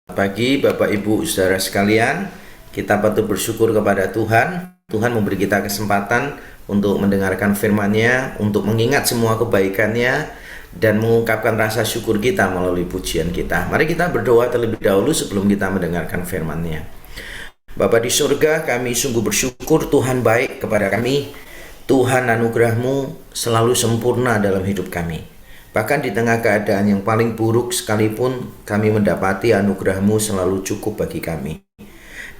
Pagi Bapak Ibu Saudara sekalian, kita patut bersyukur kepada Tuhan. Tuhan memberi kita kesempatan untuk mendengarkan firman-Nya, untuk mengingat semua kebaikan-Nya, dan mengungkapkan rasa syukur kita melalui pujian kita. Mari kita berdoa terlebih dahulu sebelum kita mendengarkan firman-Nya. Bapa di surga, kami sungguh bersyukur Tuhan baik kepada kami. Tuhan, anugerah-Mu selalu sempurna dalam hidup kami. Bahkan di tengah keadaan yang paling buruk sekalipun, kami mendapati anugerah-Mu selalu cukup bagi kami.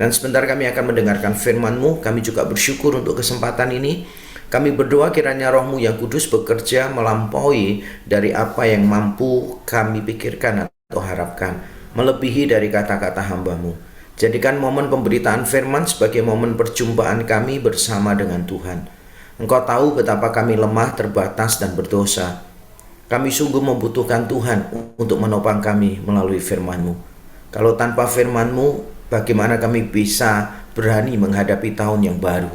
Dan sebentar kami akan mendengarkan firman-Mu, kami juga bersyukur untuk kesempatan ini. Kami berdoa kiranya Roh-Mu yang kudus bekerja melampaui dari apa yang mampu kami pikirkan atau harapkan, melebihi dari kata-kata hamba-Mu. Jadikan momen pemberitaan firman sebagai momen perjumpaan kami bersama dengan Tuhan. Engkau tahu betapa kami lemah, terbatas, dan berdosa. Kami sungguh membutuhkan Tuhan untuk menopang kami melalui firman-Mu. Kalau tanpa firman-Mu, bagaimana kami bisa berani menghadapi tahun yang baru?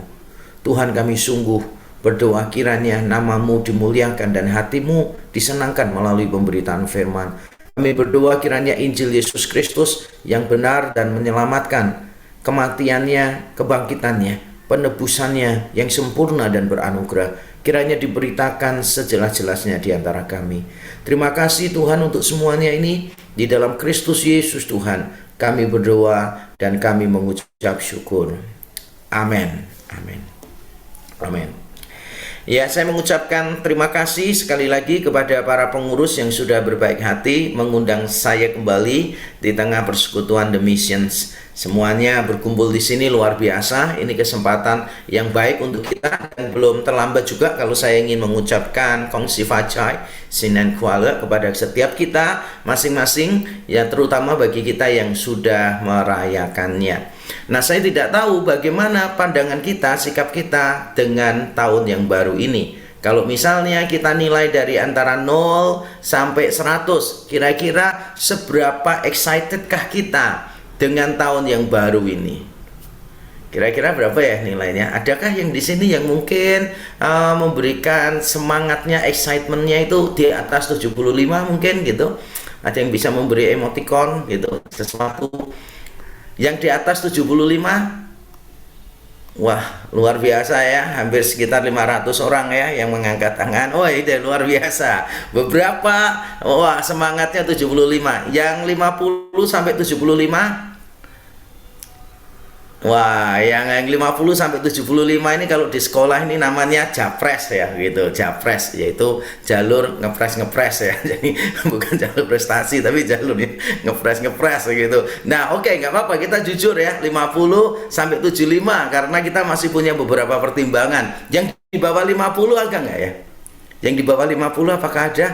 Tuhan, kami sungguh berdoa kiranya nama-Mu dimuliakan dan hati-Mu disenangkan melalui pemberitaan firman. Kami berdoa kiranya Injil Yesus Kristus yang benar dan menyelamatkan, kematiannya, kebangkitannya, penebusannya yang sempurna dan beranugerah, kiranya diberitakan sejelas-jelasnya di antara kami. Terima kasih Tuhan untuk semuanya ini. Di dalam Kristus Yesus Tuhan, kami berdoa dan kami mengucap syukur. Amin. Amin. Amin. Ya, saya mengucapkan terima kasih sekali lagi kepada para pengurus yang sudah berbaik hati mengundang saya kembali di tengah persekutuan The Missions. Semuanya berkumpul di sini luar biasa. Ini kesempatan yang baik untuk kita, dan belum terlambat juga kalau saya ingin mengucapkan kongsi fajai Sinan Kuala kepada setiap kita masing-masing, ya terutama bagi kita yang sudah merayakannya. Nah, saya tidak tahu bagaimana pandangan kita, sikap kita dengan tahun yang baru ini. Kalau misalnya kita nilai dari antara 0 sampai 100, kira-kira seberapa excitedkah kita dengan tahun yang baru ini? Kira-kira berapa ya nilainya? Adakah yang di sini yang mungkin memberikan semangatnya, excitementnya itu di atas 75 mungkin gitu? Ada yang bisa memberi emoticon gitu, sesuatu yang di atas 75? Wah, luar biasa ya, hampir sekitar 500 orang ya yang mengangkat tangan. Oh, itu luar biasa. Beberapa, wah, semangatnya 75. Yang 50 sampai 75? Wah, yang 50 sampai 75 ini kalau di sekolah ini namanya japres ya gitu, japres, yaitu jalur ngepres ya. Jadi bukan jalur prestasi tapi jalur ngepres gitu. Nah, oke, nggak apa-apa, kita jujur ya, 50 sampai 75 karena kita masih punya beberapa pertimbangan. Yang di bawah 50 ada nggak ya? Yang di bawah 50 apakah ada?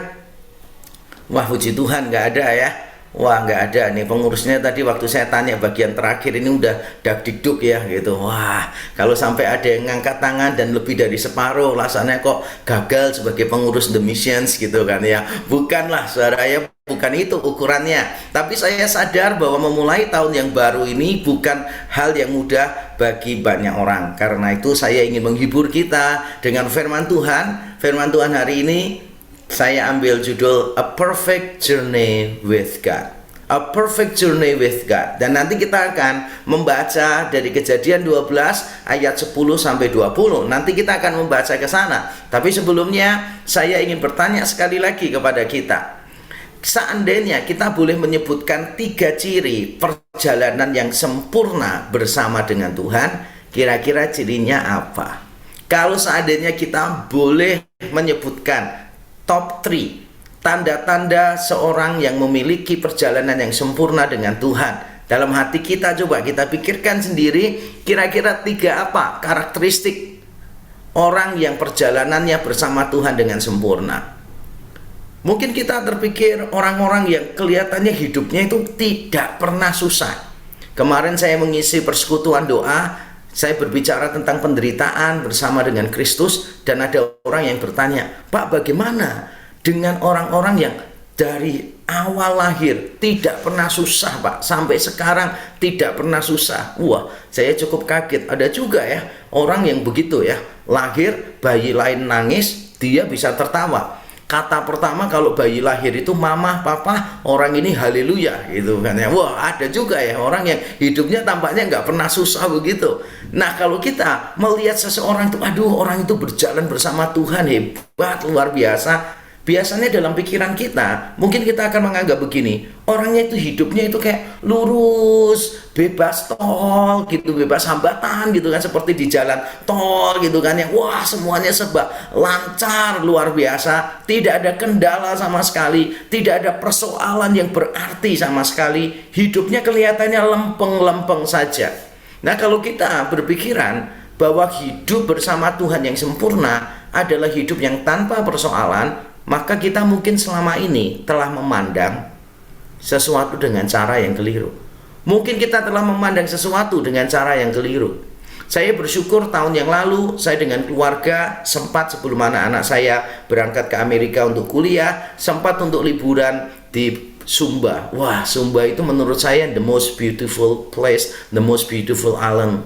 Wah, puji Tuhan nggak ada ya. Wah, nggak ada nih pengurusnya. Tadi waktu saya tanya bagian terakhir ini udah dakdikduk ya gitu. Wah, kalau sampai ada yang ngangkat tangan dan lebih dari separuh, rasanya kok gagal sebagai pengurus The Missions gitu kan ya. Bukanlah, saudara ya, bukan itu ukurannya. Tapi saya sadar bahwa memulai tahun yang baru ini bukan hal yang mudah bagi banyak orang. Karena itu saya ingin menghibur kita dengan firman Tuhan. Firman Tuhan hari ini saya ambil judul A Perfect Journey with God. A Perfect Journey with God. Dan nanti kita akan membaca dari Kejadian 12 ayat 10 sampai 20. Nanti kita akan membaca ke sana. Tapi sebelumnya saya ingin bertanya sekali lagi kepada kita. Seandainya kita boleh menyebutkan 3 ciri perjalanan yang sempurna bersama dengan Tuhan, kira-kira cirinya apa? Kalau seandainya kita boleh menyebutkan top 3 tanda-tanda seorang yang memiliki perjalanan yang sempurna dengan Tuhan dalam hati kita, coba kita pikirkan sendiri, kira-kira 3 apa karakteristik orang yang perjalanannya bersama Tuhan dengan sempurna. Mungkin kita terpikir orang-orang yang kelihatannya hidupnya itu tidak pernah susah. Kemarin saya mengisi persekutuan doa, saya berbicara tentang penderitaan bersama dengan Kristus, dan ada orang yang bertanya, Pak, bagaimana dengan orang-orang yang dari awal lahir tidak pernah susah, Pak, sampai sekarang tidak pernah susah? Wah, saya cukup kaget. Ada juga ya orang yang begitu ya, lahir bayi lain nangis, dia bisa tertawa. kata pertama kalau bayi lahir itu mama, papa, orang ini haleluya gitu kan ya. Wah, ada juga ya orang yang hidupnya tampaknya nggak pernah susah begitu. Nah, kalau kita melihat seseorang itu, aduh orang itu berjalan bersama Tuhan, hebat, luar biasa. Biasanya dalam pikiran kita, mungkin kita akan menganggap begini, orangnya itu hidupnya itu kayak lurus, bebas tol gitu, bebas hambatan gitu kan, seperti di jalan tol gitu kan, yang wah semuanya serba lancar, luar biasa, tidak ada kendala sama sekali, tidak ada persoalan yang berarti sama sekali, hidupnya kelihatannya lempeng-lempeng saja. Nah, kalau kita berpikiran bahwa hidup bersama Tuhan yang sempurna adalah hidup yang tanpa persoalan, maka kita mungkin selama ini telah memandang sesuatu dengan cara yang keliru. Mungkin kita telah memandang sesuatu dengan cara yang keliru. Saya bersyukur tahun yang lalu saya dengan keluarga sempat, sebelum anak-anak saya berangkat ke Amerika untuk kuliah, sempat untuk liburan di Sumba. Wah, Sumba itu menurut saya the most beautiful place, the most beautiful island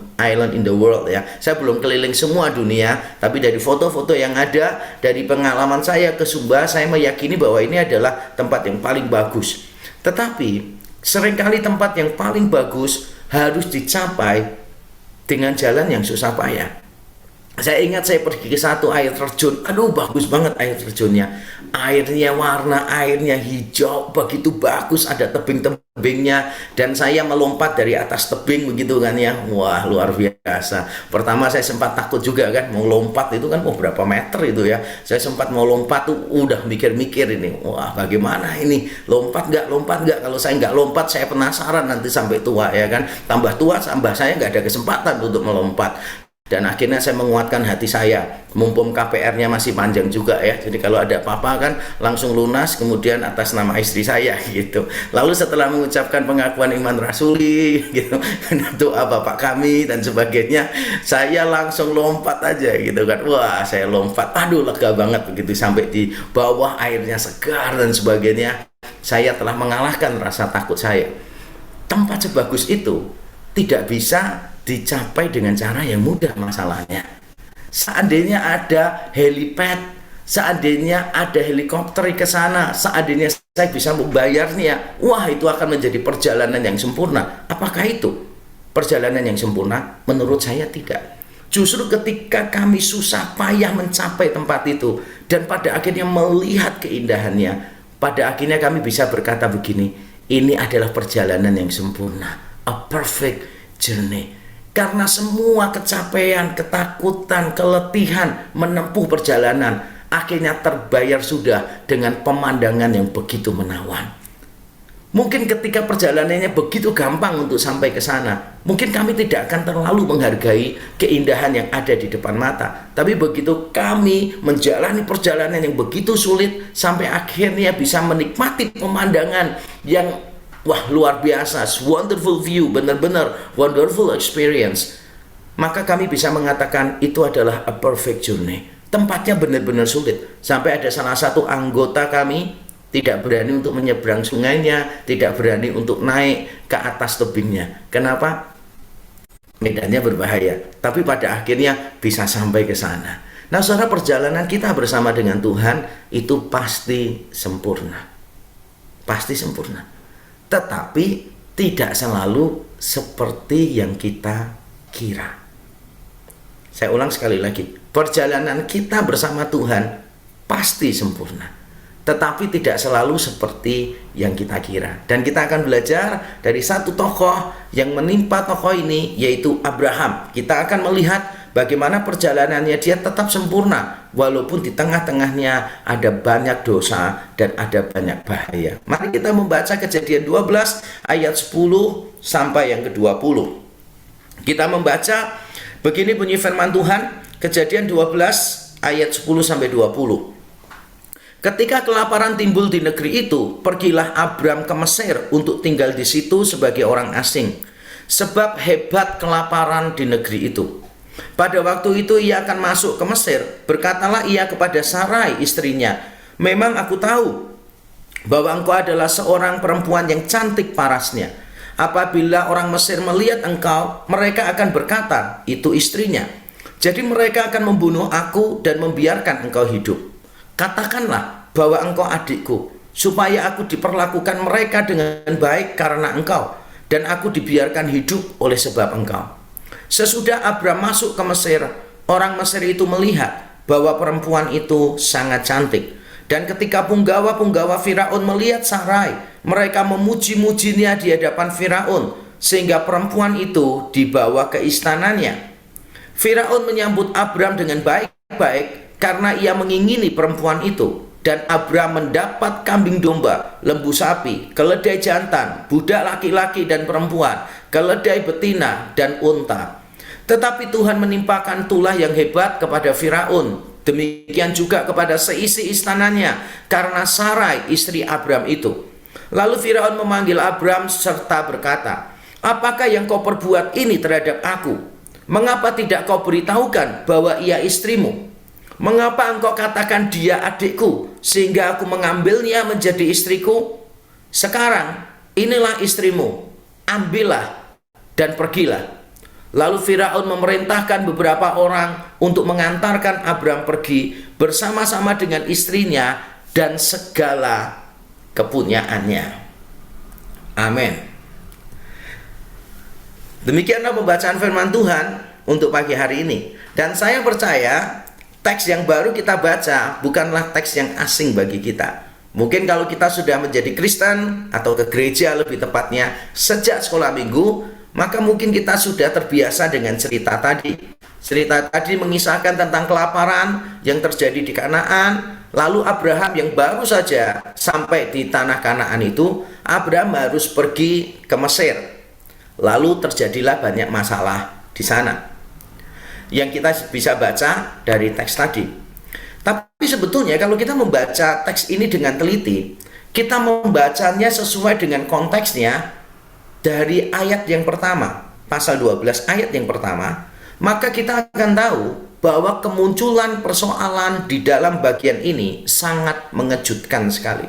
in the world ya. Saya belum keliling semua dunia, tapi dari foto-foto yang ada, dari pengalaman saya ke Sumba, saya meyakini bahwa ini adalah tempat yang paling bagus. Tetapi seringkali tempat yang paling bagus harus dicapai dengan jalan yang susah payah. Saya ingat saya pergi ke satu air terjun, aduh bagus banget air terjunnya, airnya warna airnya hijau, begitu bagus, ada tebing-tebingnya, dan saya melompat dari atas tebing begitu kan ya, wah luar biasa. Pertama saya sempat takut juga kan, mau lompat itu kan berapa meter itu ya, saya sempat mau lompat tuh udah mikir-mikir ini, wah bagaimana ini, lompat nggak, kalau saya nggak lompat saya penasaran nanti sampai tua ya kan, tambah tua tambah saya nggak ada kesempatan untuk melompat. Dan akhirnya saya menguatkan hati saya, mumpung KPR-nya masih panjang juga ya, jadi kalau ada apa-apa kan langsung lunas, kemudian atas nama istri saya gitu. Lalu setelah mengucapkan pengakuan iman rasuli gitu, doa Bapak kami dan sebagainya, saya langsung lompat aja gitu kan. Wah, saya lompat, aduh lega banget begitu, sampai di bawah airnya segar dan sebagainya. Saya telah mengalahkan rasa takut saya. Tempat sebagus itu tidak bisa dicapai dengan cara yang mudah masalahnya. Seandainya ada helipad, seandainya ada helikopter ke sana, seandainya saya bisa membayarnya, wah itu akan menjadi perjalanan yang sempurna. Apakah itu perjalanan yang sempurna? Menurut saya tidak. Justru ketika kami susah payah mencapai tempat itu dan pada akhirnya melihat keindahannya, pada akhirnya kami bisa berkata begini, ini adalah perjalanan yang sempurna, a perfect journey. Karena semua kecapean, ketakutan, keletihan menempuh perjalanan akhirnya terbayar sudah dengan pemandangan yang begitu menawan. Mungkin ketika perjalanannya begitu gampang untuk sampai ke sana, mungkin kami tidak akan terlalu menghargai keindahan yang ada di depan mata. Tapi begitu kami menjalani perjalanan yang begitu sulit, sampai akhirnya bisa menikmati pemandangan yang wah luar biasa, wonderful view, benar-benar wonderful experience, maka kami bisa mengatakan itu adalah a perfect journey. Tempatnya benar-benar sulit, sampai ada salah satu anggota kami tidak berani untuk menyeberang sungainya, tidak berani untuk naik ke atas tebingnya. Kenapa? Medannya berbahaya, tapi pada akhirnya bisa sampai ke sana. Nah, saudara, perjalanan kita bersama dengan Tuhan itu pasti sempurna, pasti sempurna. Tetapi tidak selalu seperti yang kita kira. Saya ulang sekali lagi, perjalanan kita bersama Tuhan pasti sempurna, tetapi tidak selalu seperti yang kita kira. Dan kita akan belajar dari satu tokoh yang menimpa tokoh ini, yaitu Abraham. Kita akan melihat bagaimana perjalanannya dia tetap sempurna, walaupun di tengah-tengahnya ada banyak dosa dan ada banyak bahaya. Mari kita membaca Kejadian 12 ayat 10 sampai yang ke-20. Kita membaca begini bunyi firman Tuhan, Kejadian 12 ayat 10 sampai 20. Ketika kelaparan timbul di negeri itu, pergilah Abram ke Mesir untuk tinggal di situ sebagai orang asing, sebab hebat kelaparan di negeri itu. Pada waktu itu ia akan masuk ke Mesir. Berkatalah ia kepada Sarai istrinya, memang aku tahu bahwa engkau adalah seorang perempuan yang cantik parasnya. Apabila orang Mesir melihat engkau, mereka akan berkata, itu istrinya. Jadi mereka akan membunuh aku dan membiarkan engkau hidup. Katakanlah, bahwa engkau adikku, supaya aku diperlakukan mereka dengan baik karena engkau, dan aku dibiarkan hidup oleh sebab engkau. Sesudah Abram masuk ke Mesir, orang Mesir itu melihat bahwa perempuan itu sangat cantik. Dan ketika punggawa-punggawa Firaun melihat Sarai, mereka memuji-mujinya di hadapan Firaun, sehingga perempuan itu dibawa ke istananya. Firaun menyambut Abram dengan baik-baik karena ia mengingini perempuan itu. Dan Abram mendapat kambing domba, lembu sapi, keledai jantan, budak laki-laki dan perempuan, keledai betina dan unta. Tetapi Tuhan menimpakan tulah yang hebat kepada Firaun, demikian juga kepada seisi istananya, karena Sarai istri Abram itu. Lalu Firaun memanggil Abram serta berkata, "Apakah yang kau perbuat ini terhadap aku? Mengapa tidak kau beritahukan bahwa ia istrimu? Mengapa engkau katakan dia adikku, sehingga aku mengambilnya menjadi istriku? Sekarang inilah istrimu, ambillah dan pergilah." Lalu Firaun memerintahkan beberapa orang untuk mengantarkan Abram pergi bersama-sama dengan istrinya dan segala kepunyaannya. Amin. Demikianlah pembacaan firman Tuhan untuk pagi hari ini. Dan saya percaya teks yang baru kita baca bukanlah teks yang asing bagi kita. Mungkin kalau kita sudah menjadi Kristen atau ke gereja lebih tepatnya sejak sekolah minggu, maka mungkin kita sudah terbiasa dengan cerita tadi. Cerita tadi mengisahkan tentang kelaparan yang terjadi di Kanaan. Lalu Abraham yang baru saja sampai di tanah Kanaan itu, Abraham harus pergi ke Mesir. Lalu terjadilah banyak masalah di sana yang kita bisa baca dari teks tadi. Tapi sebetulnya kalau kita membaca teks ini dengan teliti, kita membacanya sesuai dengan konteksnya. Dari ayat yang pertama, pasal 12 ayat yang pertama, maka kita akan tahu bahwa kemunculan persoalan di dalam bagian ini sangat mengejutkan sekali.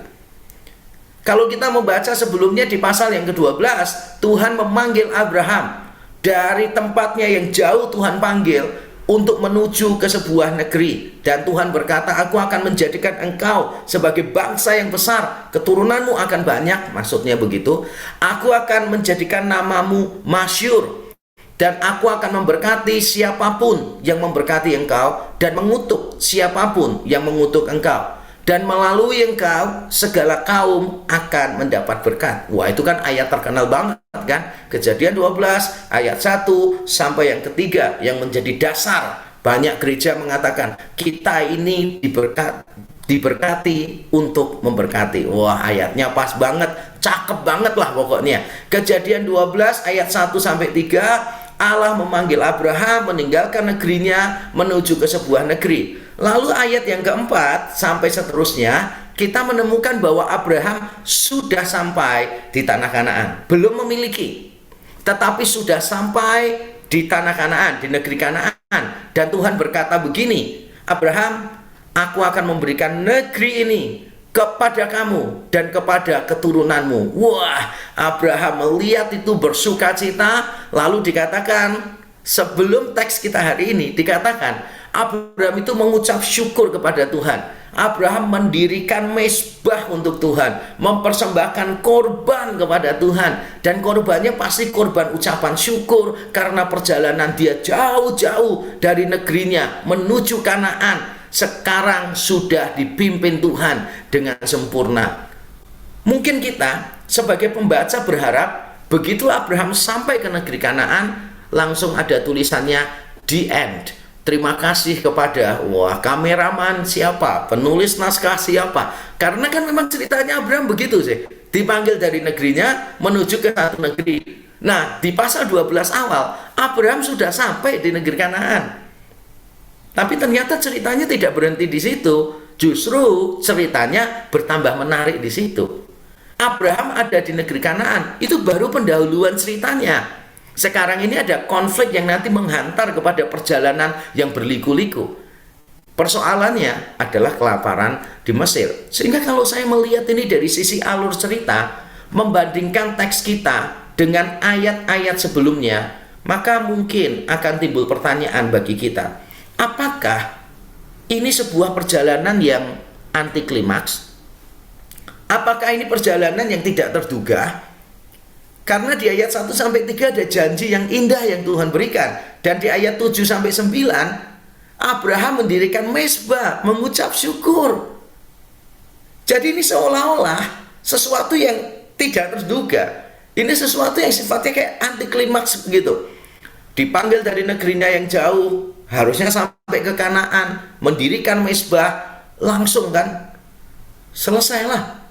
Kalau kita membaca sebelumnya di pasal yang ke-12, Tuhan memanggil Abraham dari tempatnya yang jauh. Tuhan panggil untuk menuju ke sebuah negeri, dan Tuhan berkata, "Aku akan menjadikan engkau sebagai bangsa yang besar, keturunanmu akan banyak." Maksudnya begitu, "Aku akan menjadikan namamu masyhur, dan aku akan memberkati siapapun yang memberkati engkau, dan mengutuk siapapun yang mengutuk engkau. Dan melalui engkau segala kaum akan mendapat berkat." Wah, itu kan ayat terkenal banget kan? Kejadian 12 ayat 1 sampai yang ketiga yang menjadi dasar banyak gereja mengatakan kita ini diberkati untuk memberkati. Wah, ayatnya pas banget, cakep banget lah pokoknya. Kejadian 12 ayat 1 sampai 3, Allah memanggil Abraham meninggalkan negerinya menuju ke sebuah negeri. Lalu ayat yang keempat sampai seterusnya kita menemukan bahwa Abraham sudah sampai di tanah Kanaan. Belum memiliki, tetapi sudah sampai di tanah Kanaan, di negeri Kanaan. Dan Tuhan berkata begini, "Abraham, aku akan memberikan negeri ini kepada kamu dan kepada keturunanmu." Wah, Abraham melihat itu bersuka cita. Lalu dikatakan, sebelum teks kita hari ini dikatakan Abraham itu mengucap syukur kepada Tuhan. Abraham mendirikan mezbah untuk Tuhan, mempersembahkan korban kepada Tuhan, dan korbannya pasti korban ucapan syukur karena perjalanan dia jauh-jauh dari negerinya menuju Kanaan sekarang sudah dipimpin Tuhan dengan sempurna. Mungkin kita sebagai pembaca berharap begitu Abraham sampai ke negeri Kanaan langsung ada tulisannya "The End". Terima kasih kepada kameraman siapa, penulis naskah siapa. Karena kan memang ceritanya Abraham begitu sih. Dipanggil dari negerinya menuju ke satu negeri. Nah, di pasal 12 awal Abraham sudah sampai di negeri Kanaan. Tapi ternyata ceritanya tidak berhenti di situ. Justru ceritanya bertambah menarik di situ. Abraham ada di negeri Kanaan, itu baru pendahuluan ceritanya. Sekarang ini ada konflik yang nanti menghantar kepada perjalanan yang berliku-liku. Persoalannya adalah kelaparan di Mesir. Sehingga kalau saya melihat ini dari sisi alur cerita, membandingkan teks kita dengan ayat-ayat sebelumnya, maka mungkin akan timbul pertanyaan bagi kita. Apakah ini sebuah perjalanan yang anti klimaks? Apakah ini perjalanan yang tidak terduga? Karena di ayat 1 sampai 3 ada janji yang indah yang Tuhan berikan. Dan di ayat 7 sampai 9 Abraham mendirikan mezbah, mengucap syukur. Jadi ini seolah-olah sesuatu yang tidak terduga. Ini sesuatu yang sifatnya kayak anti klimaks begitu. Dipanggil dari negerinya yang jauh, harusnya sampai ke Kanaan, mendirikan mezbah, langsung kan selesailah.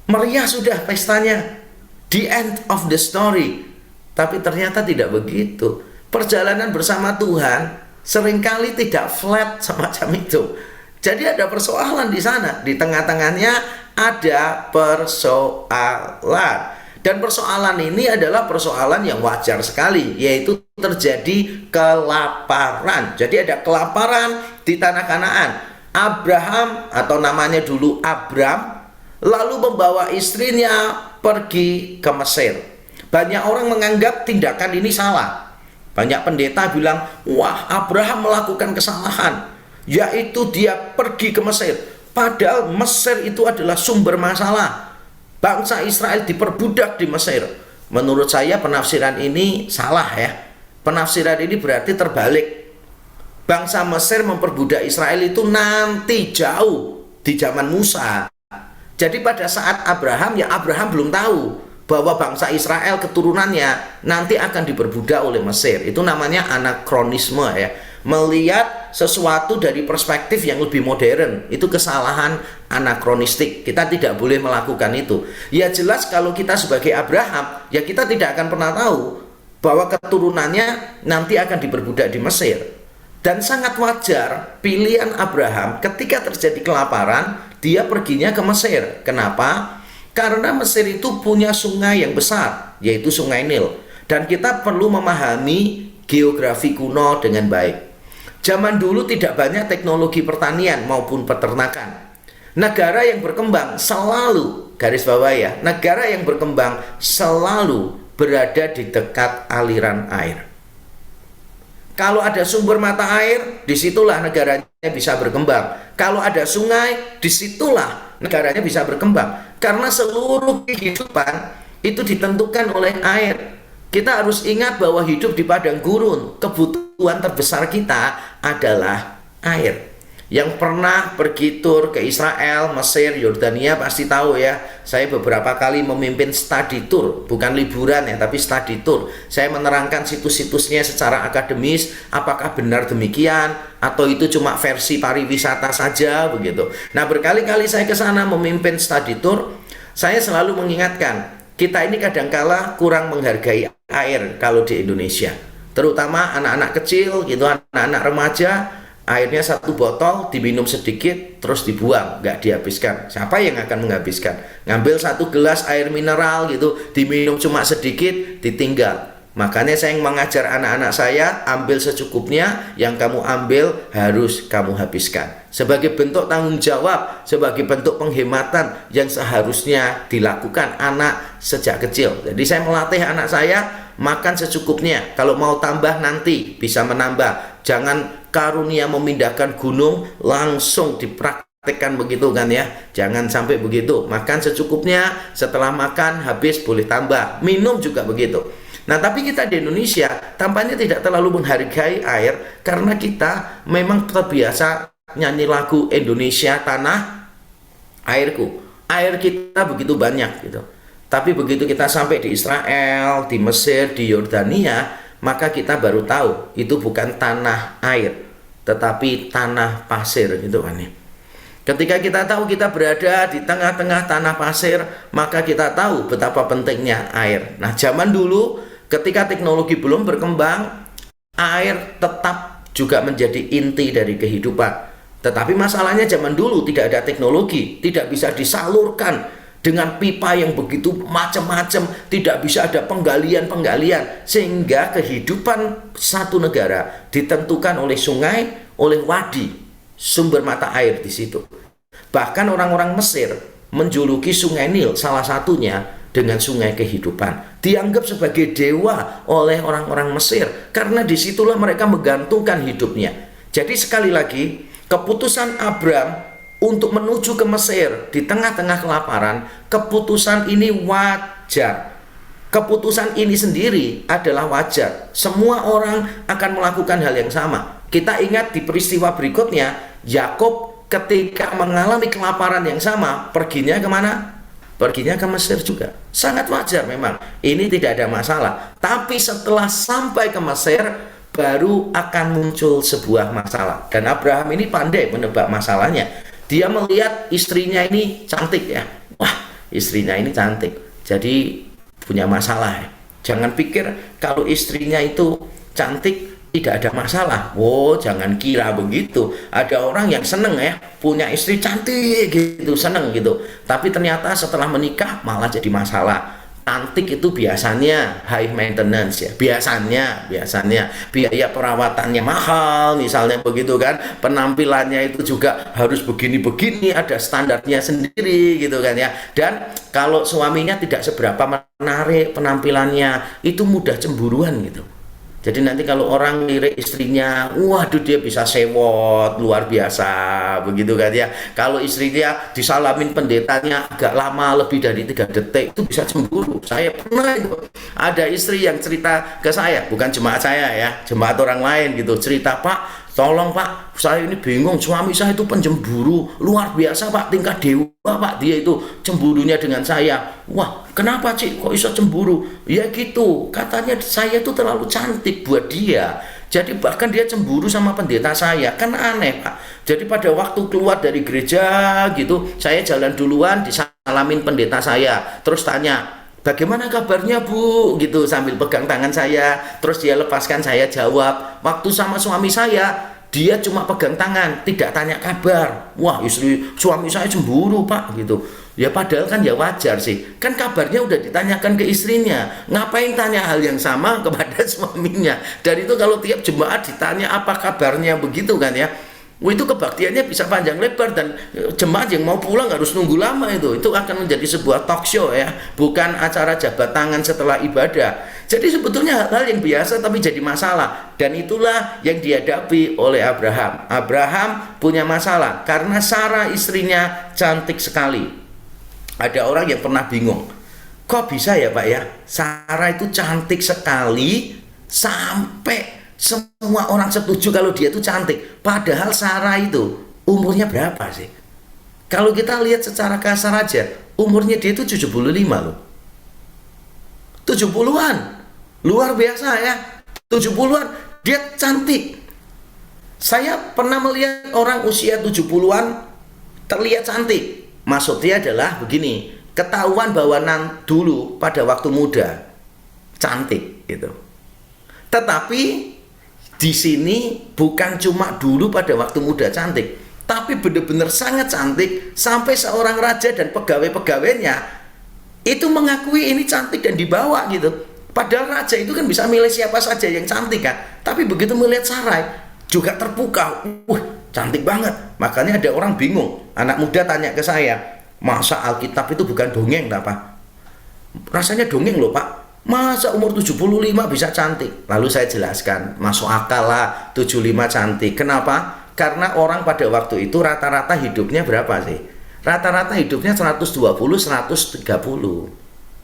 Meriah sudah pestanya. The end of the story. Tapi ternyata tidak begitu. Perjalanan bersama Tuhan seringkali tidak flat semacam itu. Jadi ada persoalan di sana. Di tengah-tengahnya ada persoalan. Dan persoalan ini adalah persoalan yang wajar sekali, yaitu terjadi kelaparan. Jadi ada kelaparan di tanah Kanaan. Abraham, atau namanya dulu Abram, lalu membawa istrinya pergi ke Mesir. Banyak orang menganggap tindakan ini salah. Banyak pendeta bilang, wah, Abraham melakukan kesalahan, yaitu dia pergi ke Mesir. Padahal Mesir itu adalah sumber masalah. Bangsa Israel diperbudak di Mesir. Menurut saya penafsiran ini salah ya. Penafsiran ini berarti terbalik. Bangsa Mesir memperbudak Israel itu nanti jauh di zaman Musa. Jadi pada saat Abraham, ya Abraham belum tahu bahwa bangsa Israel keturunannya nanti akan diperbudak oleh Mesir. Itu namanya anakronisme ya. Melihat sesuatu dari perspektif yang lebih modern, itu kesalahan anakronistik. Kita tidak boleh melakukan itu. Ya jelas kalau kita sebagai Abraham, ya kita tidak akan pernah tahu bahwa keturunannya nanti akan diperbudak di Mesir. Dan sangat wajar pilihan Abraham ketika terjadi kelaparan, dia perginya ke Mesir. Kenapa? Karena Mesir itu punya sungai yang besar, yaitu Sungai Nil. Dan kita perlu memahami geografi kuno dengan baik. Zaman dulu tidak banyak teknologi pertanian maupun peternakan. Negara yang berkembang selalu, garis bawah ya, negara yang berkembang selalu berada di dekat aliran air. Kalau ada sumber mata air, disitulah negaranya bisa berkembang. Kalau ada sungai, disitulah negaranya bisa berkembang. Karena seluruh kehidupan itu ditentukan oleh air. Kita harus ingat bahwa hidup di padang gurun, kebutuhan terbesar kita adalah air. Yang pernah pergi tur ke Israel, Mesir, Yordania pasti tahu ya. Saya beberapa kali memimpin study tour, bukan liburan ya, tapi study tour. Saya menerangkan situs-situsnya secara akademis, apakah benar demikian atau itu cuma versi pariwisata saja begitu. Nah, berkali-kali saya ke sana memimpin study tour, saya selalu mengingatkan, kita ini kadangkala kurang menghargai air kalau di Indonesia. Terutama anak-anak kecil gitu, anak-anak remaja. Airnya satu botol diminum sedikit terus dibuang, nggak dihabiskan. Siapa yang akan menghabiskan? Ngambil satu gelas air mineral gitu, diminum cuma sedikit, ditinggal. Makanya saya mengajar anak-anak saya, ambil secukupnya, yang kamu ambil harus kamu habiskan. Sebagai bentuk tanggung jawab, sebagai bentuk penghematan yang seharusnya dilakukan anak sejak kecil. Jadi saya melatih anak saya makan secukupnya. Kalau mau tambah nanti bisa menambah. Jangan karunia memindahkan gunung langsung dipraktekkan begitu kan ya. Jangan sampai begitu. Makan secukupnya, setelah makan habis boleh tambah. Minum juga begitu. Nah, tapi kita di Indonesia tampaknya tidak terlalu menghargai air karena kita memang terbiasa nyanyi lagu Indonesia Tanah Airku. Air kita begitu banyak gitu. Tapi begitu kita sampai di Israel, di Mesir, di Yordania, maka kita baru tahu itu bukan tanah air, tetapi tanah pasir gitu kan ya. Ketika kita tahu kita berada di tengah-tengah tanah pasir, maka kita tahu betapa pentingnya air. Nah, zaman dulu ketika teknologi belum berkembang, air tetap juga menjadi inti dari kehidupan. Tetapi masalahnya zaman dulu tidak ada teknologi, tidak bisa disalurkan dengan pipa yang begitu macam-macam, tidak bisa ada penggalian-penggalian, sehingga kehidupan satu negara ditentukan oleh sungai, oleh wadi, sumber mata air di situ. Bahkan orang-orang Mesir menjuluki Sungai Nil salah satunya dengan sungai kehidupan. Dianggap sebagai dewa oleh orang-orang Mesir karena disitulah mereka menggantungkan hidupnya. Jadi sekali lagi, keputusan Abram untuk menuju ke Mesir di tengah-tengah kelaparan, keputusan ini wajar. Keputusan ini sendiri adalah wajar. Semua orang akan melakukan hal yang sama. Kita ingat di peristiwa berikutnya, Yakub ketika mengalami kelaparan yang sama, perginya kemana? Perginya ke Mesir juga. Sangat wajar memang. Ini tidak ada masalah. Tapi setelah sampai ke Mesir, baru akan muncul sebuah masalah. Dan Abraham ini pandai menebak masalahnya. Dia melihat istrinya ini cantik ya. Wah, istrinya ini cantik. Jadi punya masalah ya. Jangan pikir kalau istrinya itu cantik tidak ada masalah. Oh, jangan kira begitu. Ada orang yang seneng ya, punya istri cantik gitu, seneng gitu. Tapi ternyata setelah menikah malah jadi masalah. Cantik itu biasanya high maintenance ya, biasanya biaya perawatannya mahal misalnya begitu kan, penampilannya itu juga harus begini-begini, ada standarnya sendiri gitu kan ya. Dan kalau suaminya tidak seberapa menarik penampilannya, itu mudah cemburuan gitu. Jadi nanti kalau orang lirik istrinya, waduh dia bisa sewot, luar biasa, begitu kan ya. Kalau istrinya disalamin pendetanya agak lama, lebih dari 3 detik, itu bisa cemburu. Saya pernah itu, ada istri yang cerita ke saya, bukan jemaat saya ya, jemaat orang lain gitu, cerita, Pak, tolong Pak, saya ini bingung, suami saya itu pencemburu, luar biasa Pak, tingkat dewa Pak, dia itu cemburunya dengan saya. Wah, kenapa Cik, kok bisa cemburu? Ya gitu, katanya saya itu terlalu cantik buat dia. Jadi bahkan dia cemburu sama pendeta saya, kan aneh Pak. Jadi pada waktu keluar dari gereja gitu, saya jalan duluan, disalamin pendeta saya, terus tanya, bagaimana kabarnya Bu? Gitu sambil pegang tangan saya. Terus dia lepaskan, saya jawab. Waktu sama suami saya, dia cuma pegang tangan, tidak tanya kabar. Wah, suami saya cemburu Pak gitu. Ya padahal kan ya wajar sih. Kan kabarnya udah ditanyakan ke istrinya. Ngapain tanya hal yang sama kepada suaminya? Dan itu kalau tiap jemaat ditanya apa kabarnya begitu kan ya. Wah, itu kebaktiannya bisa panjang lebar, dan jemaat yang mau pulang harus nunggu lama itu akan menjadi sebuah talk show ya, bukan acara jabat tangan setelah ibadah. Jadi sebetulnya hal yang biasa tapi jadi masalah, dan itulah yang dihadapi oleh Abraham. Abraham punya masalah karena Sarah istrinya cantik sekali. Ada orang yang pernah bingung, kok bisa ya Pak ya, Sarah itu cantik sekali sampai semua orang setuju kalau dia itu cantik. Padahal Sarah itu umurnya berapa sih? Kalau kita lihat secara kasar aja, umurnya dia itu 75 loh. 70-an. Luar biasa ya. 70-an, dia cantik. Saya pernah melihat orang usia 70-an terlihat cantik. Maksudnya adalah begini, ketahuan bahwa dulu pada waktu muda cantik gitu. Tetapi di sini bukan cuma dulu pada waktu muda cantik, tapi benar-benar sangat cantik sampai seorang raja dan pegawai-pegawainya itu mengakui ini cantik dan dibawa gitu. Padahal raja itu kan bisa milih siapa saja yang cantik kan, tapi begitu melihat Sarai juga terpukau, cantik banget. Makanya ada orang bingung, anak muda tanya ke saya, masa Alkitab itu bukan dongeng apa? Rasanya dongeng loh Pak. Masa umur 75 bisa cantik? Lalu saya jelaskan, masuk akal lah 75 cantik. Kenapa? Karena orang pada waktu itu rata-rata hidupnya berapa sih? Rata-rata hidupnya 120-130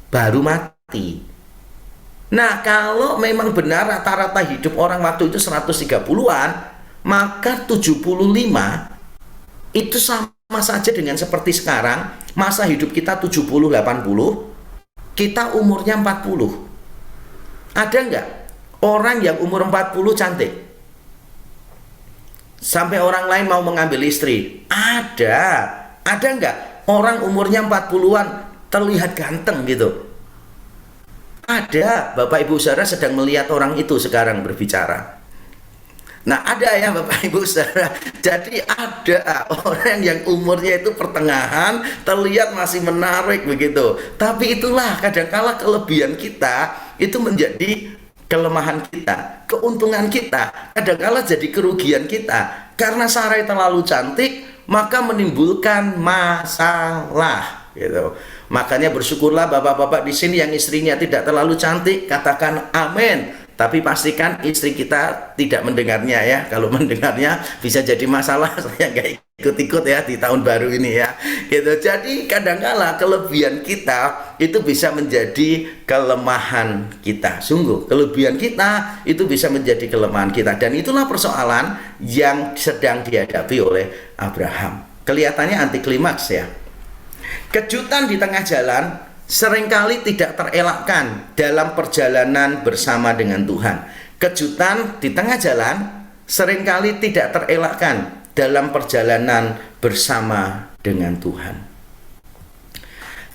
baru mati. Nah, kalau memang benar rata-rata hidup orang waktu itu 130-an, maka 75 itu sama saja dengan seperti sekarang. Masa hidup kita 70-80, kita umurnya 40. Ada nggak orang yang umur 40 cantik? Sampai orang lain mau mengambil istri? Ada. Ada nggak orang umurnya 40-an terlihat ganteng gitu? Ada. Bapak Ibu Saudara sedang melihat orang itu sekarang berbicara. Nah, ada ya Bapak Ibu Saudara. Jadi ada orang yang umurnya itu pertengahan, terlihat masih menarik begitu. Tapi itulah kadangkala kelebihan kita itu menjadi kelemahan kita, keuntungan kita, kadangkala jadi kerugian kita. Karena Sarai terlalu cantik, maka menimbulkan masalah gitu. Makanya bersyukurlah bapak-bapak di sini yang istrinya tidak terlalu cantik, katakan amin. Tapi pastikan istri kita tidak mendengarnya ya. Kalau mendengarnya bisa jadi masalah, saya nggak ikut-ikut ya di tahun baru ini ya gitu. Jadi kadangkala kelebihan kita itu bisa menjadi kelemahan kita. Sungguh kelebihan kita itu bisa menjadi kelemahan kita, dan itulah persoalan yang sedang dihadapi oleh Abraham. Kelihatannya anti klimaks ya. Kejutan di tengah jalan seringkali tidak terelakkan dalam perjalanan bersama dengan Tuhan. Kejutan di tengah jalan seringkali tidak terelakkan dalam perjalanan bersama dengan Tuhan.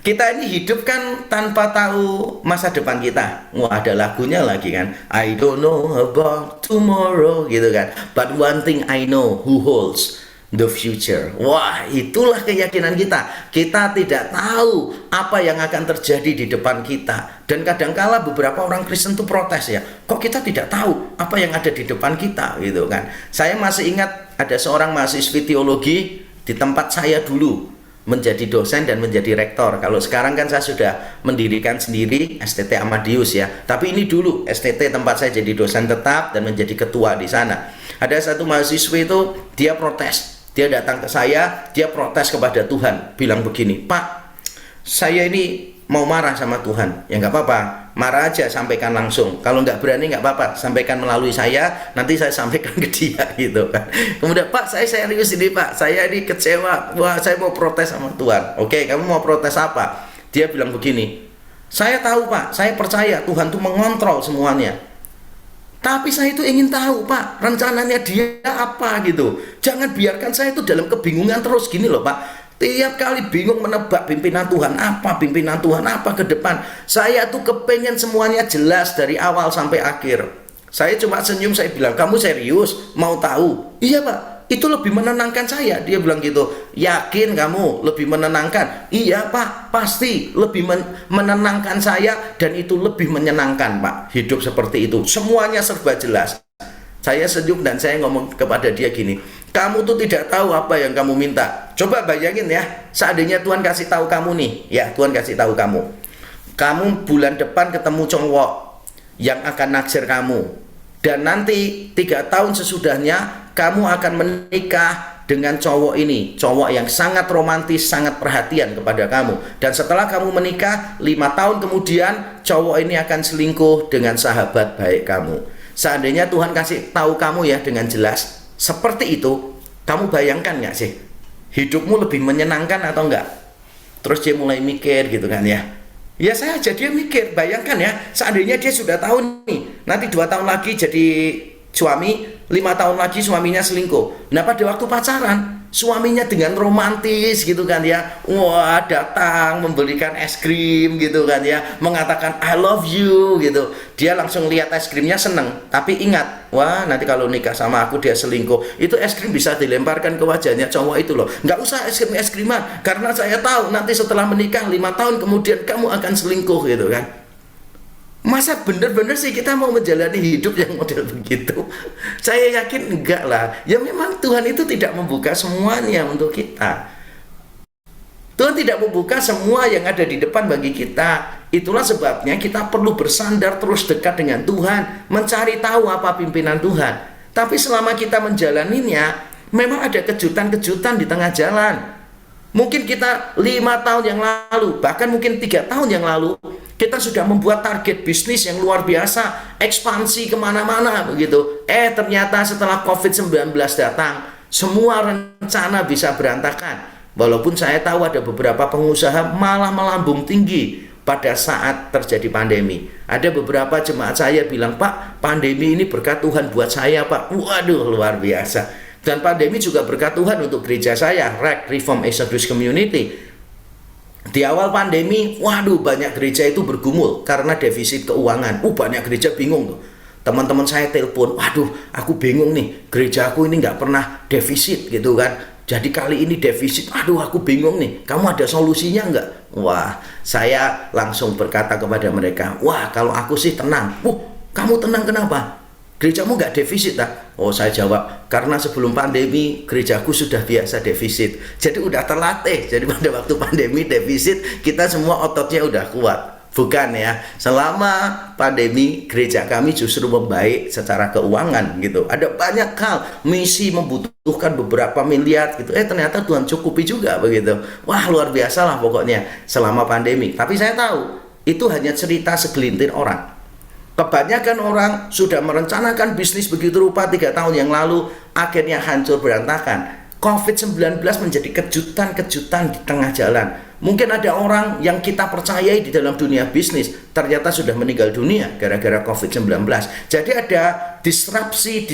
Kita ini hidup kan tanpa tahu masa depan kita. Wah, ada lagunya lagi kan, I don't know about tomorrow gitu kan, but one thing I know, who holds the future. Wah, itulah keyakinan kita. Kita tidak tahu apa yang akan terjadi di depan kita. Dan kadangkala beberapa orang Kristen tuh protes ya, kok kita tidak tahu apa yang ada di depan kita gitu kan. Saya masih ingat ada seorang mahasiswi teologi di tempat saya dulu menjadi dosen dan menjadi rektor. Kalau sekarang kan saya sudah mendirikan sendiri STT Amadius ya. Tapi ini dulu STT tempat saya jadi dosen tetap dan menjadi ketua di sana. Ada satu mahasiswi itu dia protes. Dia datang ke saya, dia protes kepada Tuhan, bilang begini, Pak, saya ini mau marah sama Tuhan. Ya nggak apa-apa, marah aja, sampaikan langsung. Kalau nggak berani nggak apa-apa, sampaikan melalui saya, nanti saya sampaikan ke dia gitu kan. Kemudian, Pak, saya serius ini Pak, saya ini kecewa, wah saya mau protes sama Tuhan. Oke, kamu mau protes apa? Dia bilang begini, saya tahu Pak, saya percaya Tuhan tuh mengontrol semuanya. Tapi saya itu ingin tahu Pak, rencananya dia apa gitu. Jangan biarkan saya itu dalam kebingungan terus gini loh Pak. Tiap kali bingung menebak pimpinan Tuhan apa ke depan. Saya tuh kepengen semuanya jelas dari awal sampai akhir. Saya cuma senyum, saya bilang, kamu serius mau tahu? Iya Pak, itu lebih menenangkan saya. Dia bilang gitu, yakin kamu lebih menenangkan? Iya Pak, pasti lebih menenangkan saya, dan itu lebih menyenangkan Pak. Hidup seperti itu, semuanya serba jelas. Saya senyum dan saya ngomong kepada dia gini, kamu tuh tidak tahu apa yang kamu minta. Coba bayangin ya, seandainya Tuhan kasih tahu kamu nih, ya Tuhan kasih tahu kamu bulan depan ketemu cowok yang akan naksir kamu, dan nanti 3 tahun sesudahnya kamu akan menikah dengan cowok ini, cowok yang sangat romantis, sangat perhatian kepada kamu. Dan setelah kamu menikah 5 tahun kemudian cowok ini akan selingkuh dengan sahabat baik kamu. Seandainya Tuhan kasih tahu kamu ya dengan jelas seperti itu, kamu bayangkan nggak sih hidupmu lebih menyenangkan atau enggak? Terus dia mulai mikir gitu kan ya. Ya saya aja dia mikir, bayangkan ya, seandainya dia sudah tahu nih, nanti 2 tahun lagi jadi suami, 5 tahun lagi suaminya selingkuh. Nah pada waktu pacaran, suaminya dengan romantis gitu kan ya, wah datang membelikan es krim gitu kan ya, mengatakan I love you gitu. Dia langsung lihat es krimnya seneng, tapi ingat, wah nanti kalau nikah sama aku dia selingkuh, itu es krim bisa dilemparkan ke wajahnya cowok itu loh. Nggak usah es kriman, karena saya tahu nanti setelah menikah 5 tahun kemudian kamu akan selingkuh gitu kan. Masa bener-bener sih kita mau menjalani hidup yang model begitu? Saya yakin enggak lah. Ya memang Tuhan itu tidak membuka semuanya untuk kita. Tuhan tidak membuka semua yang ada di depan bagi kita. Itulah sebabnya kita perlu bersandar terus dekat dengan Tuhan, mencari tahu apa pimpinan Tuhan. Tapi selama kita menjalaninya, memang ada kejutan-kejutan di tengah jalan. Mungkin kita 5 tahun yang lalu, bahkan mungkin 3 tahun yang lalu, kita sudah membuat target bisnis yang luar biasa, ekspansi kemana-mana begitu. Ternyata setelah COVID-19 datang, semua rencana bisa berantakan. Walaupun saya tahu ada beberapa pengusaha malah melambung tinggi pada saat terjadi pandemi. Ada beberapa jemaat saya bilang, Pak, pandemi ini berkat Tuhan buat saya Pak. Waduh, luar biasa. Dan pandemi juga berkat Tuhan untuk gereja saya, Reform Exodus Community. Di awal pandemi, waduh banyak gereja itu bergumul karena defisit keuangan. Banyak gereja bingung tuh. Teman-teman saya telepon, waduh aku bingung nih, gereja aku ini nggak pernah defisit gitu kan. Jadi kali ini defisit, aduh aku bingung nih, kamu ada solusinya nggak? Wah, saya langsung berkata kepada mereka, wah kalau aku sih tenang. Kamu tenang kenapa? Gerejamu nggak defisit tak? Oh saya jawab, karena sebelum pandemi gerejaku sudah biasa defisit. Jadi udah terlatih. Jadi pada waktu pandemi defisit kita semua ototnya udah kuat. Bukan ya, selama pandemi gereja kami justru membaik secara keuangan gitu. Ada banyak hal, misi membutuhkan beberapa miliar gitu. Ternyata Tuhan cukupi juga begitu. Wah, luar biasa lah pokoknya selama pandemi. Tapi saya tahu itu hanya cerita segelintir orang. Kebanyakan orang sudah merencanakan bisnis begitu rupa 3 tahun yang lalu, akhirnya hancur berantakan. COVID-19 menjadi kejutan-kejutan di tengah jalan. Mungkin ada orang yang kita percayai di dalam dunia bisnis ternyata sudah meninggal dunia gara-gara COVID-19. Jadi ada disrupsi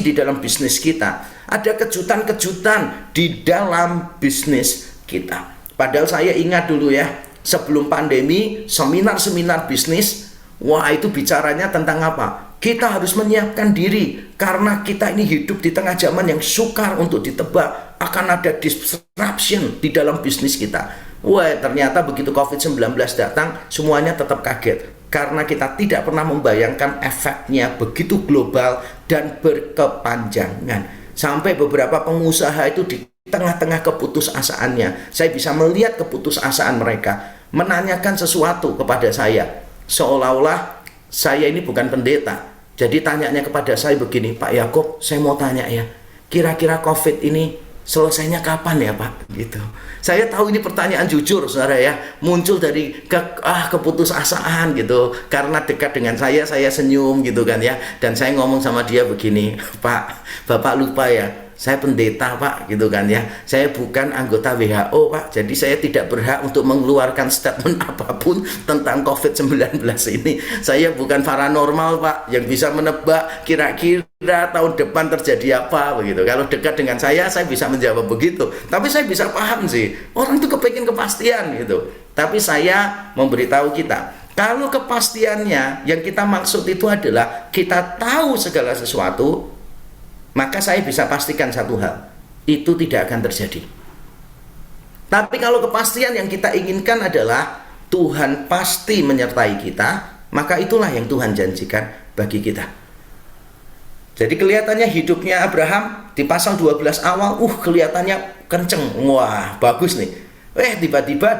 di dalam bisnis kita. Ada kejutan-kejutan di dalam bisnis kita. Padahal saya ingat dulu ya, sebelum pandemi, seminar-seminar bisnis, wah itu bicaranya tentang apa? Kita harus menyiapkan diri karena kita ini hidup di tengah zaman yang sukar untuk ditebak. Akan ada disruption di dalam bisnis kita. Wah, ternyata begitu COVID-19 datang, semuanya tetap kaget. Karena kita tidak pernah membayangkan efeknya begitu global dan berkepanjangan. Sampai beberapa pengusaha itu di tengah-tengah keputusasaannya, saya bisa melihat keputusasaan mereka. Menanyakan sesuatu kepada saya. Seolah-olah saya ini bukan pendeta. Jadi tanyanya kepada saya begini, Pak Yakob, saya mau tanya ya, kira-kira COVID ini selesainya kapan ya Pak? Gitu. Saya tahu ini pertanyaan jujur, saudara ya, muncul dari keputusasaan gitu. Karena dekat dengan saya senyum gitu kan ya. Dan saya ngomong sama dia begini, Pak, Bapak lupa ya, saya pendeta Pak gitu kan ya. Saya bukan anggota WHO Pak. Jadi saya tidak berhak untuk mengeluarkan statement apapun tentang COVID-19 ini. Saya bukan paranormal Pak yang bisa menebak kira-kira tahun depan terjadi apa begitu. Kalau dekat dengan saya bisa menjawab begitu. Tapi saya bisa paham sih, orang itu kepingin kepastian gitu. Tapi saya memberitahu kita, kalau kepastiannya yang kita maksud itu adalah kita tahu segala sesuatu, maka saya bisa pastikan satu hal, itu tidak akan terjadi. Tapi kalau kepastian yang kita inginkan adalah Tuhan pasti menyertai kita, maka itulah yang Tuhan janjikan bagi kita. Jadi kelihatannya hidupnya Abraham di pasal 12 awal, kelihatannya kenceng, wah bagus nih. Tiba-tiba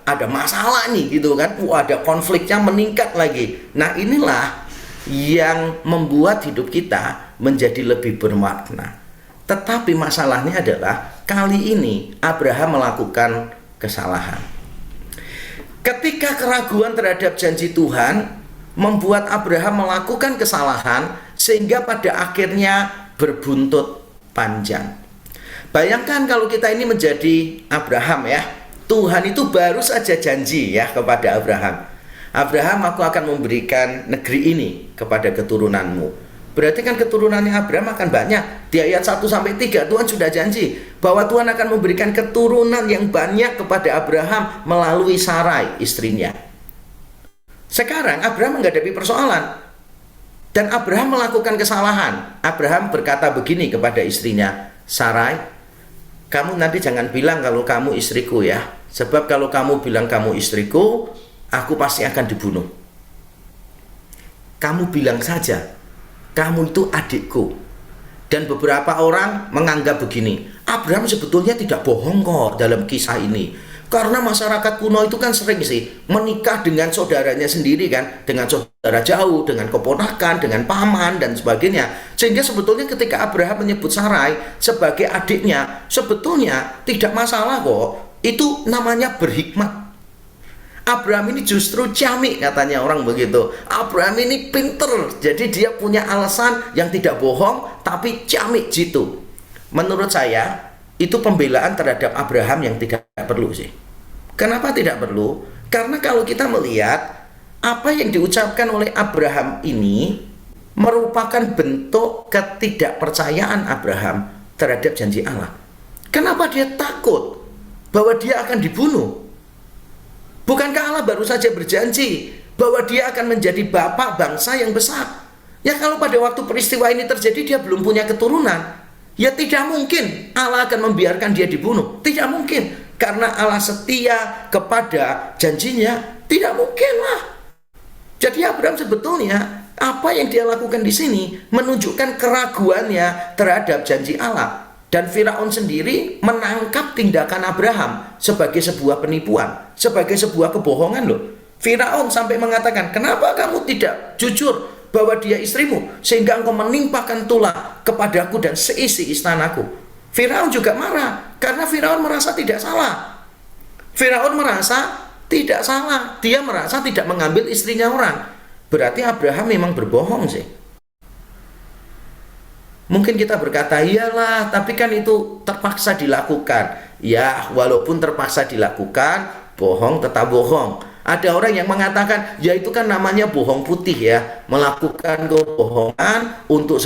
ada masalah nih gitu kan, ada konfliknya meningkat lagi. Nah inilah yang membuat hidup kita menjadi lebih bermakna. Tetapi masalahnya adalah kali ini Abraham melakukan kesalahan. Ketika keraguan terhadap janji Tuhan membuat Abraham melakukan kesalahan, sehingga pada akhirnya berbuntut panjang. Bayangkan kalau kita ini menjadi Abraham ya, Tuhan itu baru saja janji ya kepada Abraham, aku akan memberikan negeri ini kepada keturunanmu. Berarti kan keturunannya Abraham akan banyak. Di ayat 1-3 Tuhan sudah janji bahwa Tuhan akan memberikan keturunan yang banyak kepada Abraham melalui Sarai istrinya. Sekarang Abraham menghadapi persoalan dan Abraham melakukan kesalahan. Abraham berkata begini kepada istrinya, Sarai, kamu nanti jangan bilang kalau kamu istriku ya, sebab kalau kamu bilang kamu istriku, aku pasti akan dibunuh. Kamu bilang saja, kamu itu adikku. Dan beberapa orang menganggap begini, Abraham sebetulnya tidak bohong kok dalam kisah ini. Karena masyarakat kuno itu kan sering sih menikah dengan saudaranya sendiri kan, dengan saudara jauh, dengan keponakan, dengan paman dan sebagainya. Sehingga sebetulnya ketika Abraham menyebut Sarai sebagai adiknya, sebetulnya tidak masalah kok. Itu namanya berhikmat. Abraham ini justru camik, katanya orang begitu. Abraham ini pinter, jadi dia punya alasan yang tidak bohong tapi camik jitu. Menurut saya itu pembelaan terhadap Abraham yang tidak perlu sih. Kenapa tidak perlu? Karena kalau kita melihat apa yang diucapkan oleh Abraham ini merupakan bentuk ketidakpercayaan Abraham terhadap janji Allah. Kenapa dia takut bahwa dia akan dibunuh? Bukankah Allah baru saja berjanji bahwa dia akan menjadi bapak bangsa yang besar? Ya kalau pada waktu peristiwa ini terjadi dia belum punya keturunan, ya tidak mungkin Allah akan membiarkan dia dibunuh. Tidak mungkin. Karena Allah setia kepada janjinya. Tidak mungkin lah. Jadi Abraham sebetulnya apa yang dia lakukan di sini menunjukkan keraguannya terhadap janji Allah. Dan Firaun sendiri menangkap tindakan Abraham sebagai sebuah penipuan, sebagai sebuah kebohongan loh. Firaun sampai mengatakan, kenapa kamu tidak jujur bahwa dia istrimu, sehingga engkau menimpakan tulah kepadaku dan seisi istanaku. Firaun juga marah, karena Firaun merasa tidak salah. Firaun merasa tidak salah, dia merasa tidak mengambil istrinya orang. Berarti Abraham memang berbohong sih. Mungkin kita berkata, iyalah, tapi kan itu terpaksa dilakukan. Ya, walaupun terpaksa dilakukan, bohong tetap bohong. Ada orang yang mengatakan, ya itu kan namanya bohong putih ya, melakukan kebohongan untuk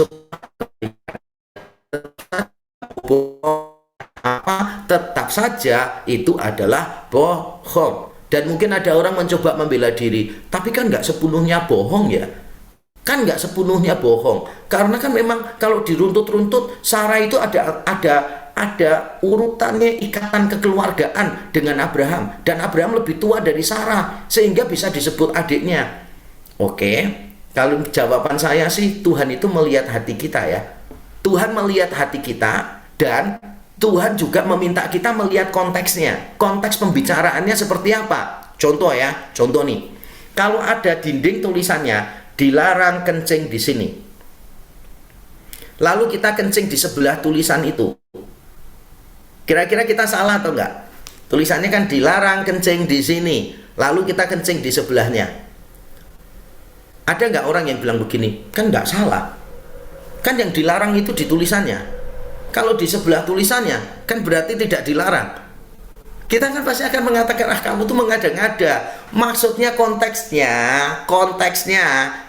tetap saja itu adalah bohong. Dan mungkin ada orang mencoba membela diri, tapi kan nggak sepenuhnya bohong ya. Kan nggak sepenuhnya bohong, karena kan memang kalau diruntut-runtut, Sarah itu ada urutannya, ikatan kekeluargaan dengan Abraham, dan Abraham lebih tua dari Sarah sehingga bisa disebut adiknya. Oke, kalau jawaban saya sih, Tuhan itu melihat hati kita ya. Tuhan melihat hati kita, dan Tuhan juga meminta kita melihat konteksnya, konteks pembicaraannya seperti apa. Contoh ya, contoh nih, kalau ada dinding tulisannya dilarang kencing di sini, lalu kita kencing di sebelah tulisan itu, kira-kira kita salah atau enggak? Tulisannya kan dilarang kencing di sini, lalu kita kencing di sebelahnya. Ada enggak orang yang bilang begini? Kan enggak salah, kan yang dilarang itu di tulisannya. Kalau di sebelah tulisannya, kan berarti tidak dilarang. Kita kan pasti akan mengatakan, kamu tuh mengada-ngada. Maksudnya konteksnya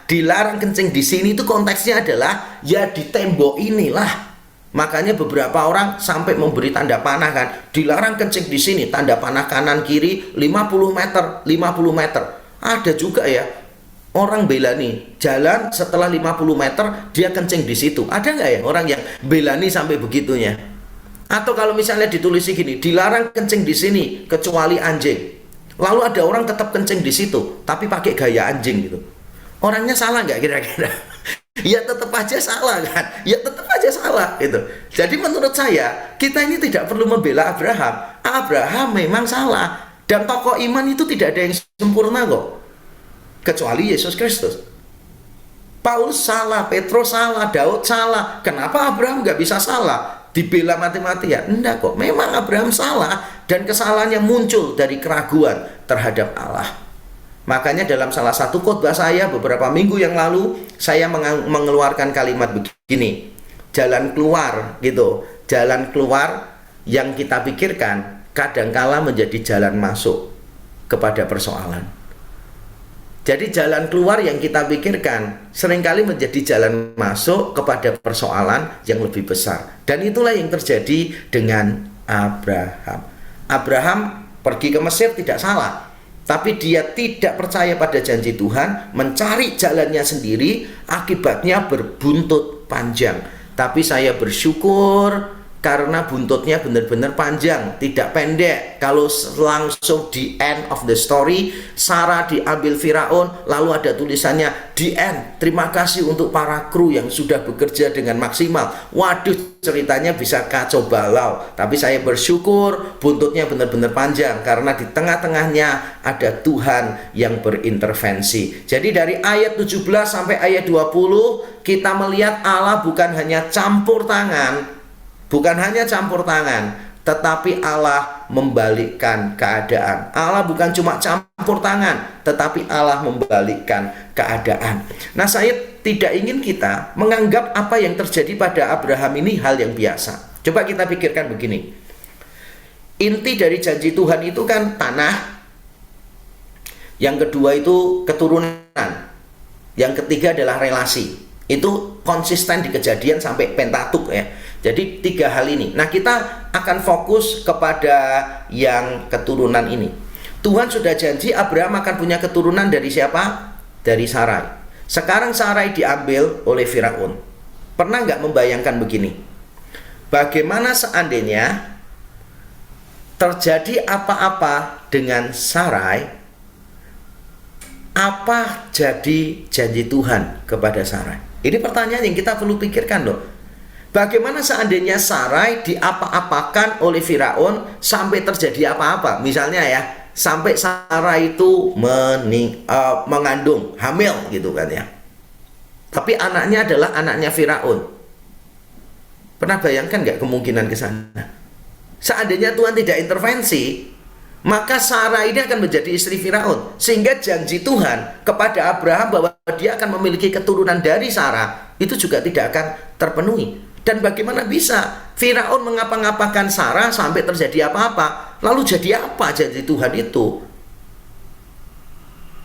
dilarang kencing di sini itu konteksnya adalah ya di tembok inilah. Makanya beberapa orang sampai memberi tanda panah kan, dilarang kencing di sini, tanda panah kanan kiri 50 meter, 50 meter. Ada juga ya orang bela nih, jalan setelah 50 meter dia kencing di situ. Ada nggak ya orang yang bela nih sampai begitunya? Atau kalau misalnya ditulis gini, dilarang kencing di sini kecuali anjing. Lalu ada orang tetap kencing di situ, tapi pakai gaya anjing gitu. Orangnya salah nggak kira-kira? Ya tetap aja salah kan? Ya tetap aja salah gitu. Jadi menurut saya, kita ini tidak perlu membela Abraham. Abraham memang salah. Dan tokoh iman itu tidak ada yang sempurna kok, kecuali Yesus Kristus. Paulus salah, Petrus salah, Daud salah. Kenapa Abraham nggak bisa salah? Dibela mati-matian? Enggak kok, memang Abraham salah, dan kesalahannya muncul dari keraguan terhadap Allah. Makanya dalam salah satu khotbah saya beberapa minggu yang lalu, saya mengeluarkan kalimat begini, jalan keluar gitu, jalan keluar yang kita pikirkan kadangkala menjadi jalan masuk kepada persoalan. Jadi jalan keluar yang kita pikirkan seringkali menjadi jalan masuk kepada persoalan yang lebih besar. Dan itulah yang terjadi dengan Abraham. Abraham pergi ke Mesir tidak salah, tapi dia tidak percaya pada janji Tuhan, mencari jalannya sendiri, akibatnya berbuntut panjang. Tapi saya bersyukur karena buntutnya benar-benar panjang, tidak pendek. Kalau langsung di end of the story, Sarah diambil Firaun, lalu ada tulisannya di end, terima kasih untuk para kru yang sudah bekerja dengan maksimal. Waduh, ceritanya bisa kacau balau. Tapi saya bersyukur buntutnya benar-benar panjang, karena di tengah-tengahnya ada Tuhan yang berintervensi. Jadi dari ayat 17 sampai ayat 20, kita melihat Allah bukan hanya campur tangan, tetapi Allah membalikkan keadaan. Allah bukan cuma campur tangan, tetapi Allah membalikkan keadaan. Nah, saya tidak ingin kita menganggap apa yang terjadi pada Abraham ini hal yang biasa. Coba kita pikirkan begini. Inti dari janji Tuhan itu kan tanah. Yang kedua itu keturunan. Yang ketiga adalah relasi. Itu konsisten di Kejadian sampai Pentatuk ya. Jadi 3 hal ini. Nah, kita akan fokus kepada yang keturunan ini. Tuhan sudah janji Abraham akan punya keturunan dari siapa? Dari Sarai. Sekarang Sarai diambil oleh Firaun. Pernah nggak membayangkan begini? Bagaimana seandainya terjadi apa-apa dengan Sarai? Apa jadi janji Tuhan kepada Sarai? Ini pertanyaan yang kita perlu pikirkan loh. Bagaimana seandainya Sarai diapa-apakan oleh Firaun sampai terjadi apa-apa? Misalnya ya, sampai Sarah itu mengandung, hamil gitu kan ya. Tapi anaknya adalah anaknya Firaun. Pernah bayangkan nggak kemungkinan ke sana? Seandainya Tuhan tidak intervensi, maka Sarah ini akan menjadi istri Firaun. Sehingga janji Tuhan kepada Abraham bahwa dia akan memiliki keturunan dari Sarah itu juga tidak akan terpenuhi. Dan bagaimana bisa Firaun mengapa-ngapakan Sarah sampai terjadi apa-apa? Lalu jadi apa janji Tuhan itu?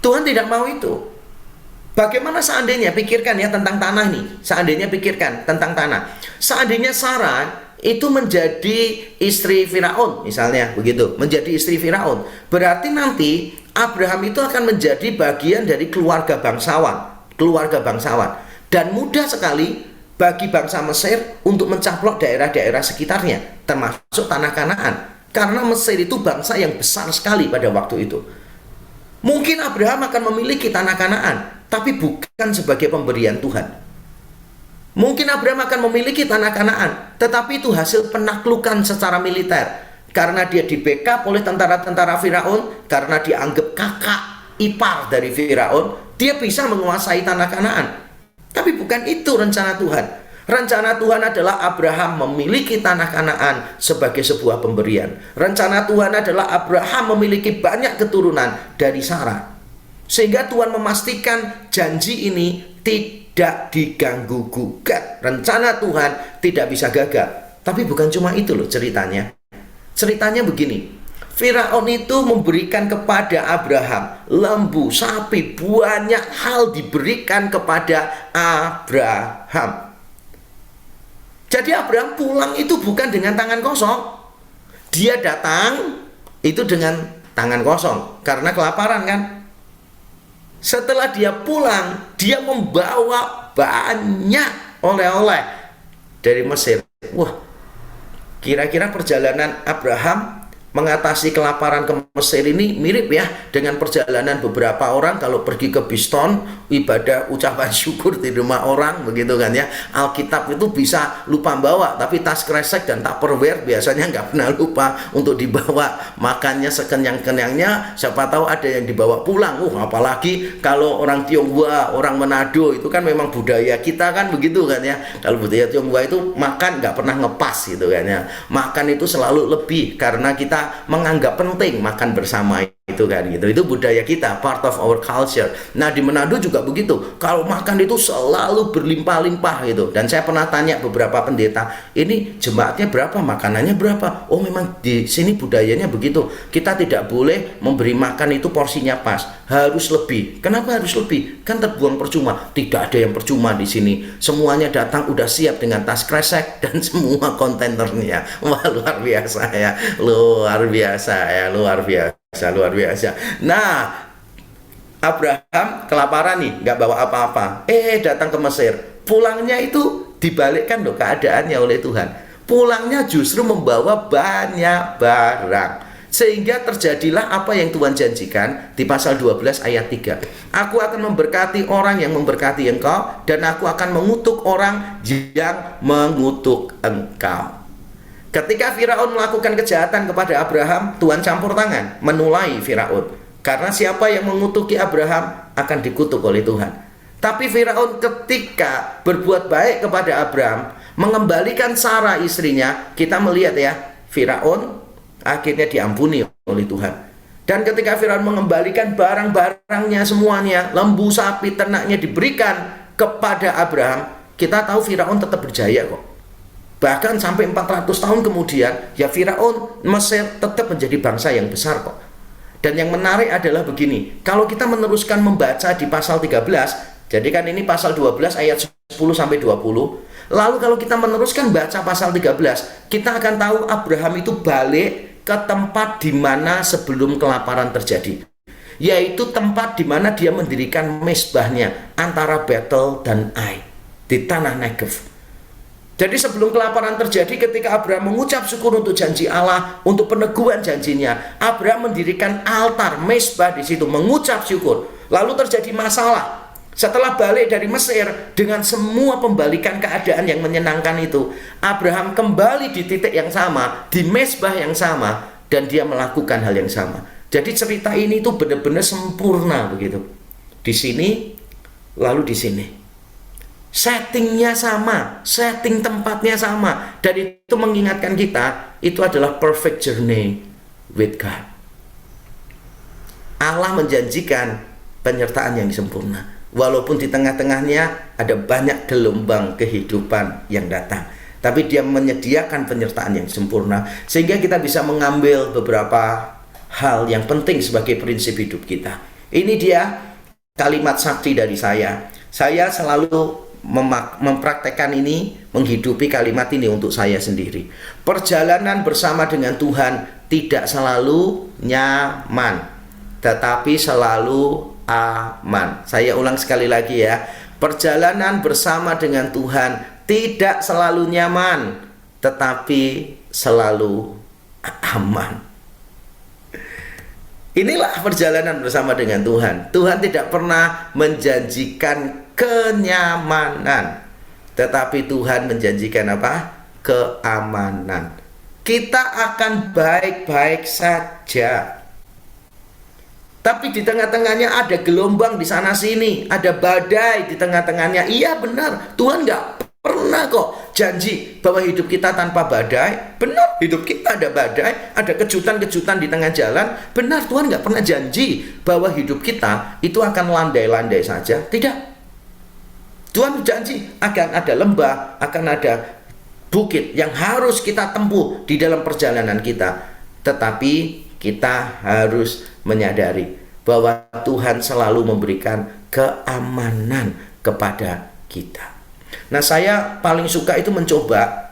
Tuhan tidak mau itu. Bagaimana seandainya, pikirkan ya tentang tanah nih. Seandainya pikirkan tentang tanah. Seandainya Sarah itu menjadi istri Firaun, misalnya begitu, menjadi istri Firaun, berarti nanti Abraham itu akan menjadi bagian dari keluarga bangsawan, dan mudah sekali bagi bangsa Mesir untuk mencaplok daerah-daerah sekitarnya, termasuk tanah Kanaan, karena Mesir itu bangsa yang besar sekali pada waktu itu. Mungkin Abraham akan memiliki tanah Kanaan, tapi bukan sebagai pemberian Tuhan. Mungkin Abraham akan memiliki tanah Kanaan, tetapi itu hasil penaklukan secara militer. Karena dia di-backup oleh tentara-tentara Firaun, karena dianggap kakak ipar dari Firaun, dia bisa menguasai tanah Kanaan. Tapi bukan itu rencana Tuhan. Rencana Tuhan adalah Abraham memiliki tanah Kanaan sebagai sebuah pemberian. Rencana Tuhan adalah Abraham memiliki banyak keturunan dari Sarah. Sehingga Tuhan memastikan janji ini tidak diganggu gugat. Rencana Tuhan tidak bisa gagal. Tapi bukan cuma itu loh ceritanya. Ceritanya begini. Firaun itu memberikan kepada Abraham lembu, sapi, banyak hal diberikan kepada Abraham. Jadi Abraham pulang itu bukan dengan tangan kosong. Dia datang itu dengan tangan kosong karena kelaparan kan. Setelah dia pulang, dia membawa banyak oleh-oleh dari Mesir. Wah, kira-kira perjalanan Abraham mengatasi kelaparan ke Mesir ini mirip ya dengan perjalanan beberapa orang kalau pergi ke Biston, ibadah ucapan syukur di rumah orang, begitu kan ya. Alkitab itu bisa lupa bawa, tapi tas kresek dan tupperware biasanya nggak pernah lupa untuk dibawa. Makannya sekenyang-kenyangnya, siapa tahu ada yang dibawa pulang. Apalagi kalau orang Tionghoa, orang Manado, itu kan memang budaya kita kan begitu kan ya. Kalau budaya Tionghoa itu makan nggak pernah ngepas gitu kan ya. Makan itu selalu lebih karena kita menganggap penting makan bersama itu kan gitu. Itu budaya kita, part of our culture. Nah di Manado juga begitu. Kalau makan itu selalu berlimpah-limpah gitu. Dan saya pernah tanya beberapa pendeta, ini jemaatnya berapa, makanannya berapa? Oh memang di sini budayanya begitu. Kita tidak boleh memberi makan itu porsinya pas, harus lebih. Kenapa harus lebih? Kan terbuang percuma. Tidak ada yang percuma di sini. Semuanya datang udah siap dengan tas kresek dan semua kontainernya. Wah luar biasa ya, luar biasa. Nah, Abraham kelaparan nih, nggak bawa apa-apa. Datang ke Mesir. Pulangnya itu dibalikkan loh keadaannya oleh Tuhan. Pulangnya justru membawa banyak barang. Sehingga terjadilah apa yang Tuhan janjikan di pasal 12 ayat 3. Aku akan memberkati orang yang memberkati engkau, dan aku akan mengutuk orang yang mengutuk engkau. Ketika Firaun melakukan kejahatan kepada Abraham, Tuhan campur tangan, menulai Firaun. Karena siapa yang mengutuki Abraham akan dikutuk oleh Tuhan. Tapi Firaun ketika berbuat baik kepada Abraham, mengembalikan Sarah istrinya, kita melihat ya, Firaun akhirnya diampuni oleh Tuhan. Dan ketika Firaun mengembalikan barang-barangnya semuanya, lembu, sapi, ternaknya diberikan kepada Abraham, kita tahu Firaun tetap berjaya kok. Bahkan sampai 400 tahun kemudian, ya Firaun Mesir tetap menjadi bangsa yang besar kok. Dan yang menarik adalah begini, kalau kita meneruskan membaca di pasal 13, jadi kan ini pasal 12 ayat 10 sampai 20. Lalu kalau kita meneruskan baca pasal 13, kita akan tahu Abraham itu balik ke tempat di mana sebelum kelaparan terjadi. Yaitu tempat di mana dia mendirikan mezbahnya antara Betel dan Ai di tanah Negev. Jadi sebelum kelaparan terjadi, ketika Abraham mengucap syukur untuk janji Allah, untuk peneguhan janjinya, Abraham mendirikan altar mezbah di situ, mengucap syukur. Lalu terjadi masalah. Setelah balik dari Mesir dengan semua pembalikan keadaan yang menyenangkan itu, Abraham kembali di titik yang sama, di mezbah yang sama, dan dia melakukan hal yang sama. Jadi cerita ini tuh benar-benar sempurna begitu. Di sini, lalu di sini. Settingnya sama, setting tempatnya sama. Dan itu mengingatkan kita, itu adalah perfect journey with God. Allah menjanjikan penyertaan yang sempurna. Walaupun di tengah-tengahnya ada banyak gelombang kehidupan yang datang, tapi dia menyediakan penyertaan yang sempurna, sehingga kita bisa mengambil beberapa hal yang penting sebagai prinsip hidup kita. Ini dia kalimat sakti dari saya. Saya selalu mempraktekkan ini, menghidupi kalimat ini untuk saya sendiri. Perjalanan bersama dengan Tuhan tidak selalu nyaman, tetapi selalu aman. Saya ulang sekali lagi ya. Perjalanan bersama dengan Tuhan tidak selalu nyaman, tetapi selalu aman. Inilah perjalanan bersama dengan Tuhan. Tuhan tidak pernah menjanjikan kenyamanan, tetapi Tuhan menjanjikan apa? Keamanan. Kita akan baik-baik saja. Tapi di tengah-tengahnya ada gelombang di sana sini, ada badai di tengah-tengahnya. Iya benar, Tuhan nggak pernah kok janji bahwa hidup kita tanpa badai. Benar, hidup kita ada badai, ada kejutan-kejutan di tengah jalan. Benar, Tuhan nggak pernah janji bahwa hidup kita itu akan landai-landai saja. Tidak. Tuhan janji akan ada lembah, akan ada bukit yang harus kita tempuh di dalam perjalanan kita. Tetapi kita harus menyadari bahwa Tuhan selalu memberikan keamanan kepada kita. Nah, saya paling suka itu mencoba.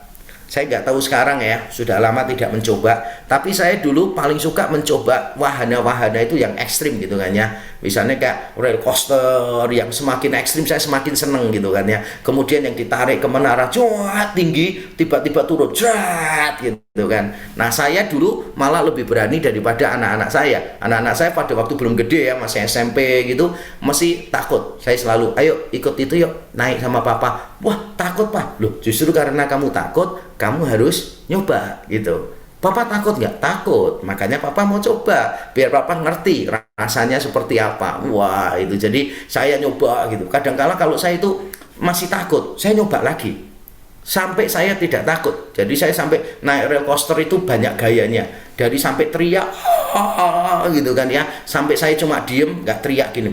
Saya nggak tahu sekarang ya, sudah lama tidak mencoba. Tapi saya dulu paling suka mencoba wahana-wahana itu yang ekstrim gitu kan ya. Misalnya kayak roller coaster yang semakin ekstrim saya semakin seneng gitu kan ya. Kemudian yang ditarik ke menara cuat tinggi, tiba-tiba turun cuat gitu kan. Nah, saya dulu malah lebih berani daripada anak-anak saya. Anak-anak saya pada waktu belum gede ya, masih SMP gitu, masih takut. Saya selalu, ayo ikut itu yuk, naik sama papa. Wah, takut pak. Loh, justru karena kamu takut, kamu harus nyoba gitu. Papa takut nggak? Takut. Makanya papa mau coba biar papa ngerti rasanya seperti apa. Wah, itu jadi saya nyoba gitu. Kadang-kala kalau saya itu masih takut, saya nyoba lagi sampai saya tidak takut. Jadi saya sampai naik roller coaster itu banyak gayanya. Dari sampai teriak gitu kan ya, sampai saya cuma diem nggak teriak gini.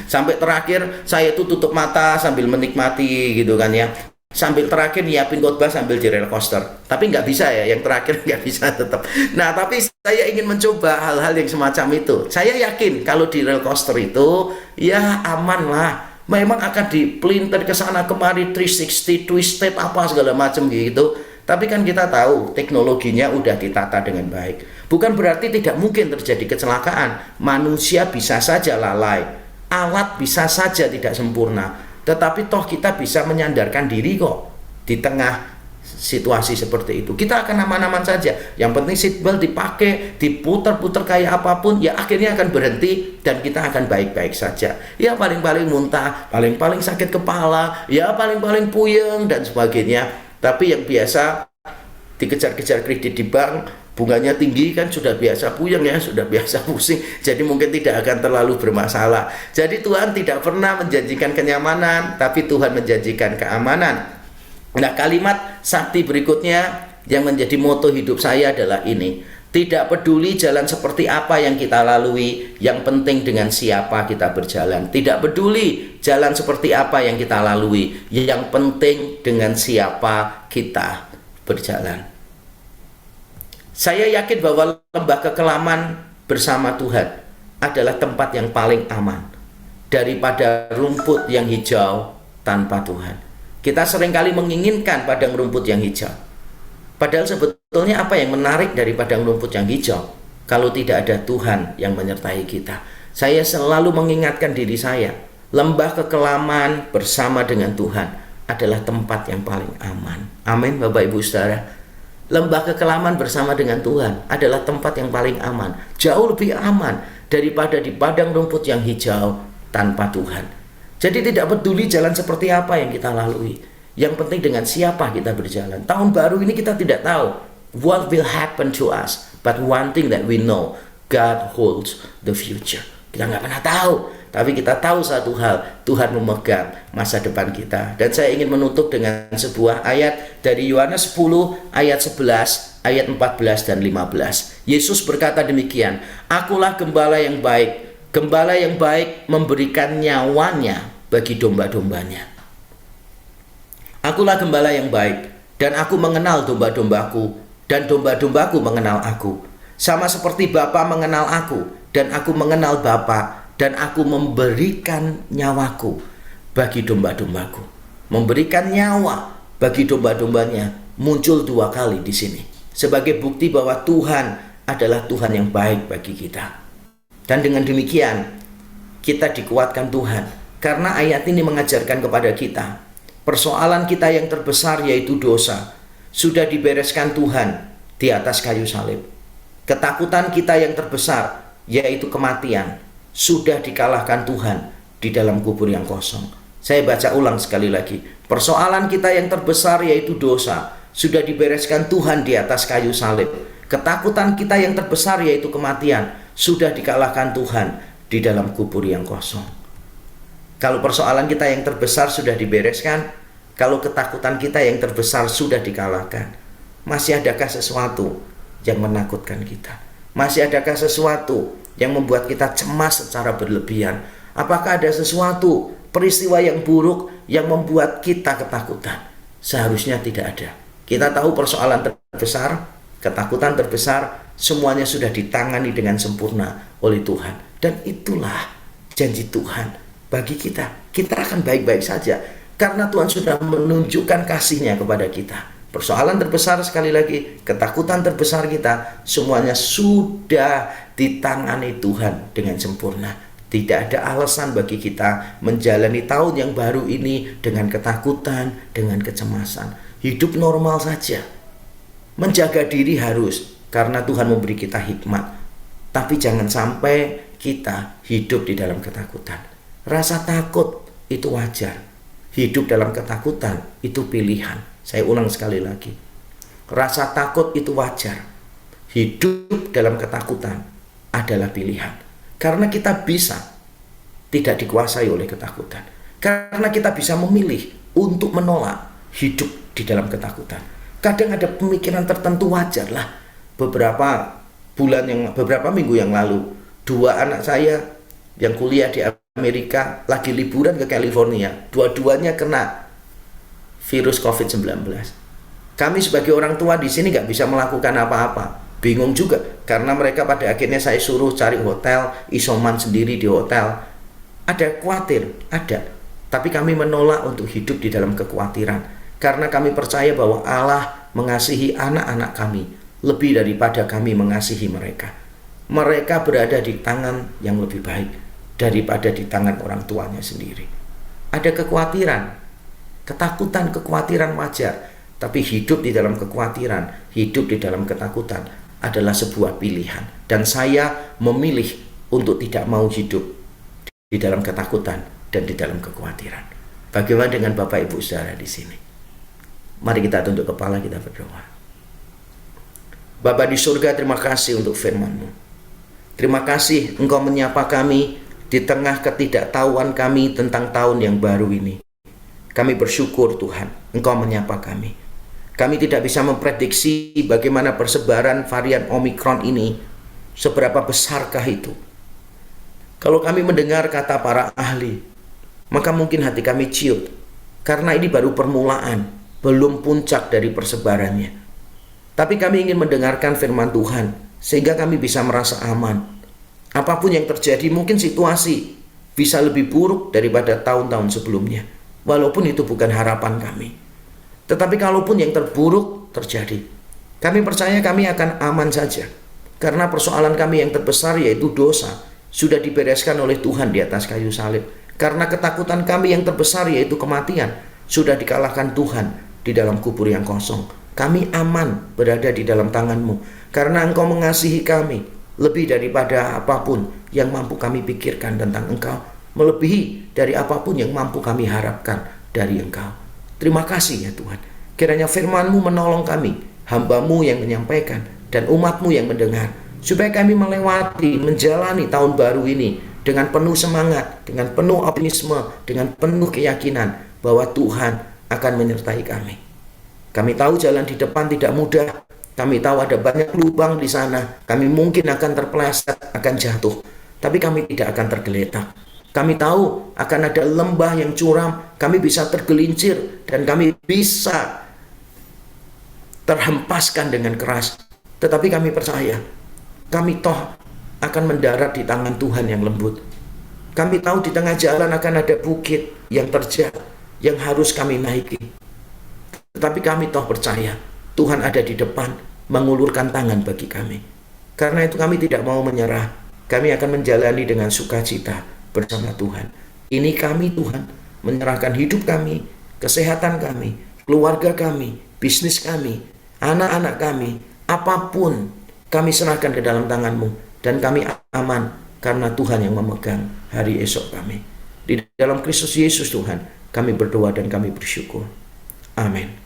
Sampai terakhir saya itu tutup mata sambil menikmati gitu kan ya. Sambil terakhir nyiapin khotbah sambil di roller coaster. Tapi nggak bisa ya, yang terakhir nggak bisa tetap. Nah, tapi saya ingin mencoba hal-hal yang semacam itu. Saya yakin kalau di roller coaster itu ya aman lah. Memang akan dipelintir ke sana kemari 360 twisted apa segala macam gitu. Tapi kan kita tahu teknologinya udah ditata dengan baik. Bukan berarti tidak mungkin terjadi kecelakaan. Manusia bisa saja lalai. Alat bisa saja tidak sempurna. Tetapi toh kita bisa menyandarkan diri kok di tengah situasi seperti itu. Kita akan aman-aman saja. Yang penting seatbelt dipakai, diputar-putar kayak apapun, ya akhirnya akan berhenti dan kita akan baik-baik saja. Ya paling-paling muntah, paling-paling sakit kepala, ya paling-paling puyeng dan sebagainya. Tapi yang biasa dikejar-kejar kredit di bank, bunganya tinggi kan sudah biasa puyeng ya, sudah biasa pusing, jadi mungkin tidak akan terlalu bermasalah. Jadi Tuhan tidak pernah menjanjikan kenyamanan, tapi Tuhan menjanjikan keamanan. Nah, kalimat sakti berikutnya yang menjadi moto hidup saya adalah ini: tidak peduli jalan seperti apa yang kita lalui, yang penting dengan siapa kita berjalan. Tidak peduli jalan seperti apa yang kita lalui, yang penting dengan siapa kita berjalan. Saya yakin bahwa lembah kekelaman bersama Tuhan adalah tempat yang paling aman daripada rumput yang hijau tanpa Tuhan. Kita seringkali menginginkan padang rumput yang hijau. Padahal sebetulnya apa yang menarik dari padang rumput yang hijau kalau tidak ada Tuhan yang menyertai kita? Saya selalu mengingatkan diri saya, lembah kekelaman bersama dengan Tuhan adalah tempat yang paling aman. Amin, Bapak Ibu Saudara. Lembah kekelaman bersama dengan Tuhan adalah tempat yang paling aman, jauh lebih aman daripada di padang rumput yang hijau tanpa Tuhan. Jadi tidak peduli jalan seperti apa yang kita lalui, yang penting dengan siapa kita berjalan. Tahun baru ini kita tidak tahu what will happen to us. But one thing that we know, God holds the future. Kita nggak pernah tahu, tapi kita tahu satu hal, Tuhan memegang masa depan kita. Dan saya ingin menutup dengan sebuah ayat dari Yohanes 10 ayat 11, ayat 14 dan 15. Yesus berkata demikian, "Akulah gembala yang baik. Gembala yang baik memberikan nyawanya bagi domba-dombanya. Akulah gembala yang baik, dan aku mengenal domba-dombaku, dan domba-dombaku mengenal aku. Sama seperti Bapa mengenal aku, dan aku mengenal Bapa, dan aku memberikan nyawaku bagi domba-dombaku." Memberikan nyawa bagi domba-dombanya muncul 2 kali di sini sebagai bukti bahwa Tuhan adalah Tuhan yang baik bagi kita. Dan dengan demikian kita dikuatkan Tuhan, karena ayat ini mengajarkan kepada kita persoalan kita yang terbesar, yaitu dosa, sudah dibereskan Tuhan di atas kayu salib. Ketakutan kita yang terbesar, yaitu kematian, sudah dikalahkan Tuhan di dalam kubur yang kosong. Saya baca ulang sekali lagi. Persoalan kita yang terbesar, yaitu dosa, sudah dibereskan Tuhan di atas kayu salib. Ketakutan kita yang terbesar, yaitu kematian, sudah dikalahkan Tuhan di dalam kubur yang kosong. Kalau persoalan kita yang terbesar sudah dibereskan, kalau ketakutan kita yang terbesar sudah dikalahkan, masih adakah sesuatu yang menakutkan kita? Masih adakah sesuatu yang membuat kita cemas secara berlebihan? Apakah ada sesuatu peristiwa yang buruk yang membuat kita ketakutan? Seharusnya tidak ada. Kita tahu persoalan terbesar, ketakutan terbesar, semuanya sudah ditangani dengan sempurna oleh Tuhan. Dan itulah janji Tuhan bagi kita. Kita akan baik-baik saja karena Tuhan sudah menunjukkan kasih-Nya kepada kita. Persoalan terbesar, sekali lagi, ketakutan terbesar kita, semuanya sudah ditangani Tuhan dengan sempurna. Tidak ada alasan bagi kita menjalani tahun yang baru ini dengan ketakutan, dengan kecemasan. Hidup normal saja. Menjaga diri harus, karena Tuhan memberi kita hikmat. Tapi jangan sampai kita hidup di dalam ketakutan. Rasa takut itu wajar. Hidup dalam ketakutan itu pilihan. Saya ulang sekali lagi. Rasa takut itu wajar. Hidup dalam ketakutan adalah pilihan. Karena kita bisa tidak dikuasai oleh ketakutan. Karena kita bisa memilih untuk menolak hidup di dalam ketakutan. Kadang ada pemikiran tertentu, wajar lah. Beberapa minggu yang lalu, 2 anak saya yang kuliah di Amerika lagi liburan ke California. Dua-duanya kena virus COVID-19. Kami sebagai orang tua di sini nggak bisa melakukan apa-apa. Bingung juga, karena mereka pada akhirnya saya suruh cari hotel, isoman sendiri di hotel. Ada khawatir, ada. Tapi kami menolak untuk hidup di dalam kekhawatiran. Karena kami percaya bahwa Allah mengasihi anak-anak kami lebih daripada kami mengasihi mereka. Mereka berada di tangan yang lebih baik daripada di tangan orang tuanya sendiri. Ada kekhawatiran, ketakutan, kekhawatiran wajar. Tapi hidup di dalam kekhawatiran, hidup di dalam ketakutan adalah sebuah pilihan. Dan saya memilih untuk tidak mau hidup di dalam ketakutan dan di dalam kekhawatiran. Bagaimana dengan Bapak Ibu Saudara di sini? Mari kita tunduk kepala, kita berdoa. Bapa di surga, terima kasih untuk firman-Mu. Terima kasih Engkau menyapa kami di tengah ketidaktahuan kami tentang tahun yang baru ini. Kami bersyukur Tuhan, Engkau menyapa kami. Kami tidak bisa memprediksi bagaimana persebaran varian Omikron ini, seberapa besarkah itu. Kalau kami mendengar kata para ahli, maka mungkin hati kami ciut, karena ini baru permulaan, belum puncak dari persebarannya. Tapi kami ingin mendengarkan firman Tuhan, sehingga kami bisa merasa aman. Apapun yang terjadi, mungkin situasi bisa lebih buruk daripada tahun-tahun sebelumnya. Walaupun itu bukan harapan kami. Tetapi kalaupun yang terburuk terjadi, kami percaya kami akan aman saja. Karena persoalan kami yang terbesar, yaitu dosa, sudah dibereskan oleh Tuhan di atas kayu salib. Karena ketakutan kami yang terbesar, yaitu kematian, sudah dikalahkan Tuhan di dalam kubur yang kosong. Kami aman berada di dalam tangan-Mu, karena Engkau mengasihi kami lebih daripada apapun yang mampu kami pikirkan tentang Engkau, melebihi dari apapun yang mampu kami harapkan dari Engkau. Terima kasih ya Tuhan. Kiranya firman-Mu menolong kami hamba-Mu yang menyampaikan, dan umat-Mu yang mendengar, supaya kami melewati, menjalani tahun baru ini dengan penuh semangat, dengan penuh optimisme, dengan penuh keyakinan bahwa Tuhan akan menyertai kami. Kami tahu jalan di depan tidak mudah, kami tahu ada banyak lubang di sana, kami mungkin akan terpeleset, akan jatuh, tapi kami tidak akan tergeletak. Kami tahu akan ada lembah yang curam, kami bisa tergelincir, dan kami bisa terhempaskan dengan keras. Tetapi kami percaya, kami toh akan mendarat di tangan Tuhan yang lembut. Kami tahu di tengah jalan akan ada bukit yang terjal, yang harus kami naiki. Tetapi kami toh percaya, Tuhan ada di depan, mengulurkan tangan bagi kami. Karena itu kami tidak mau menyerah. Kami akan menjalani dengan sukacita bersama Tuhan. Ini kami Tuhan, menyerahkan hidup kami, kesehatan kami, keluarga kami, bisnis kami, anak-anak kami, apapun kami serahkan ke dalam tangan-Mu, dan kami aman karena Tuhan yang memegang hari esok kami. Di dalam Kristus Yesus Tuhan, kami berdoa dan kami bersyukur. Amin.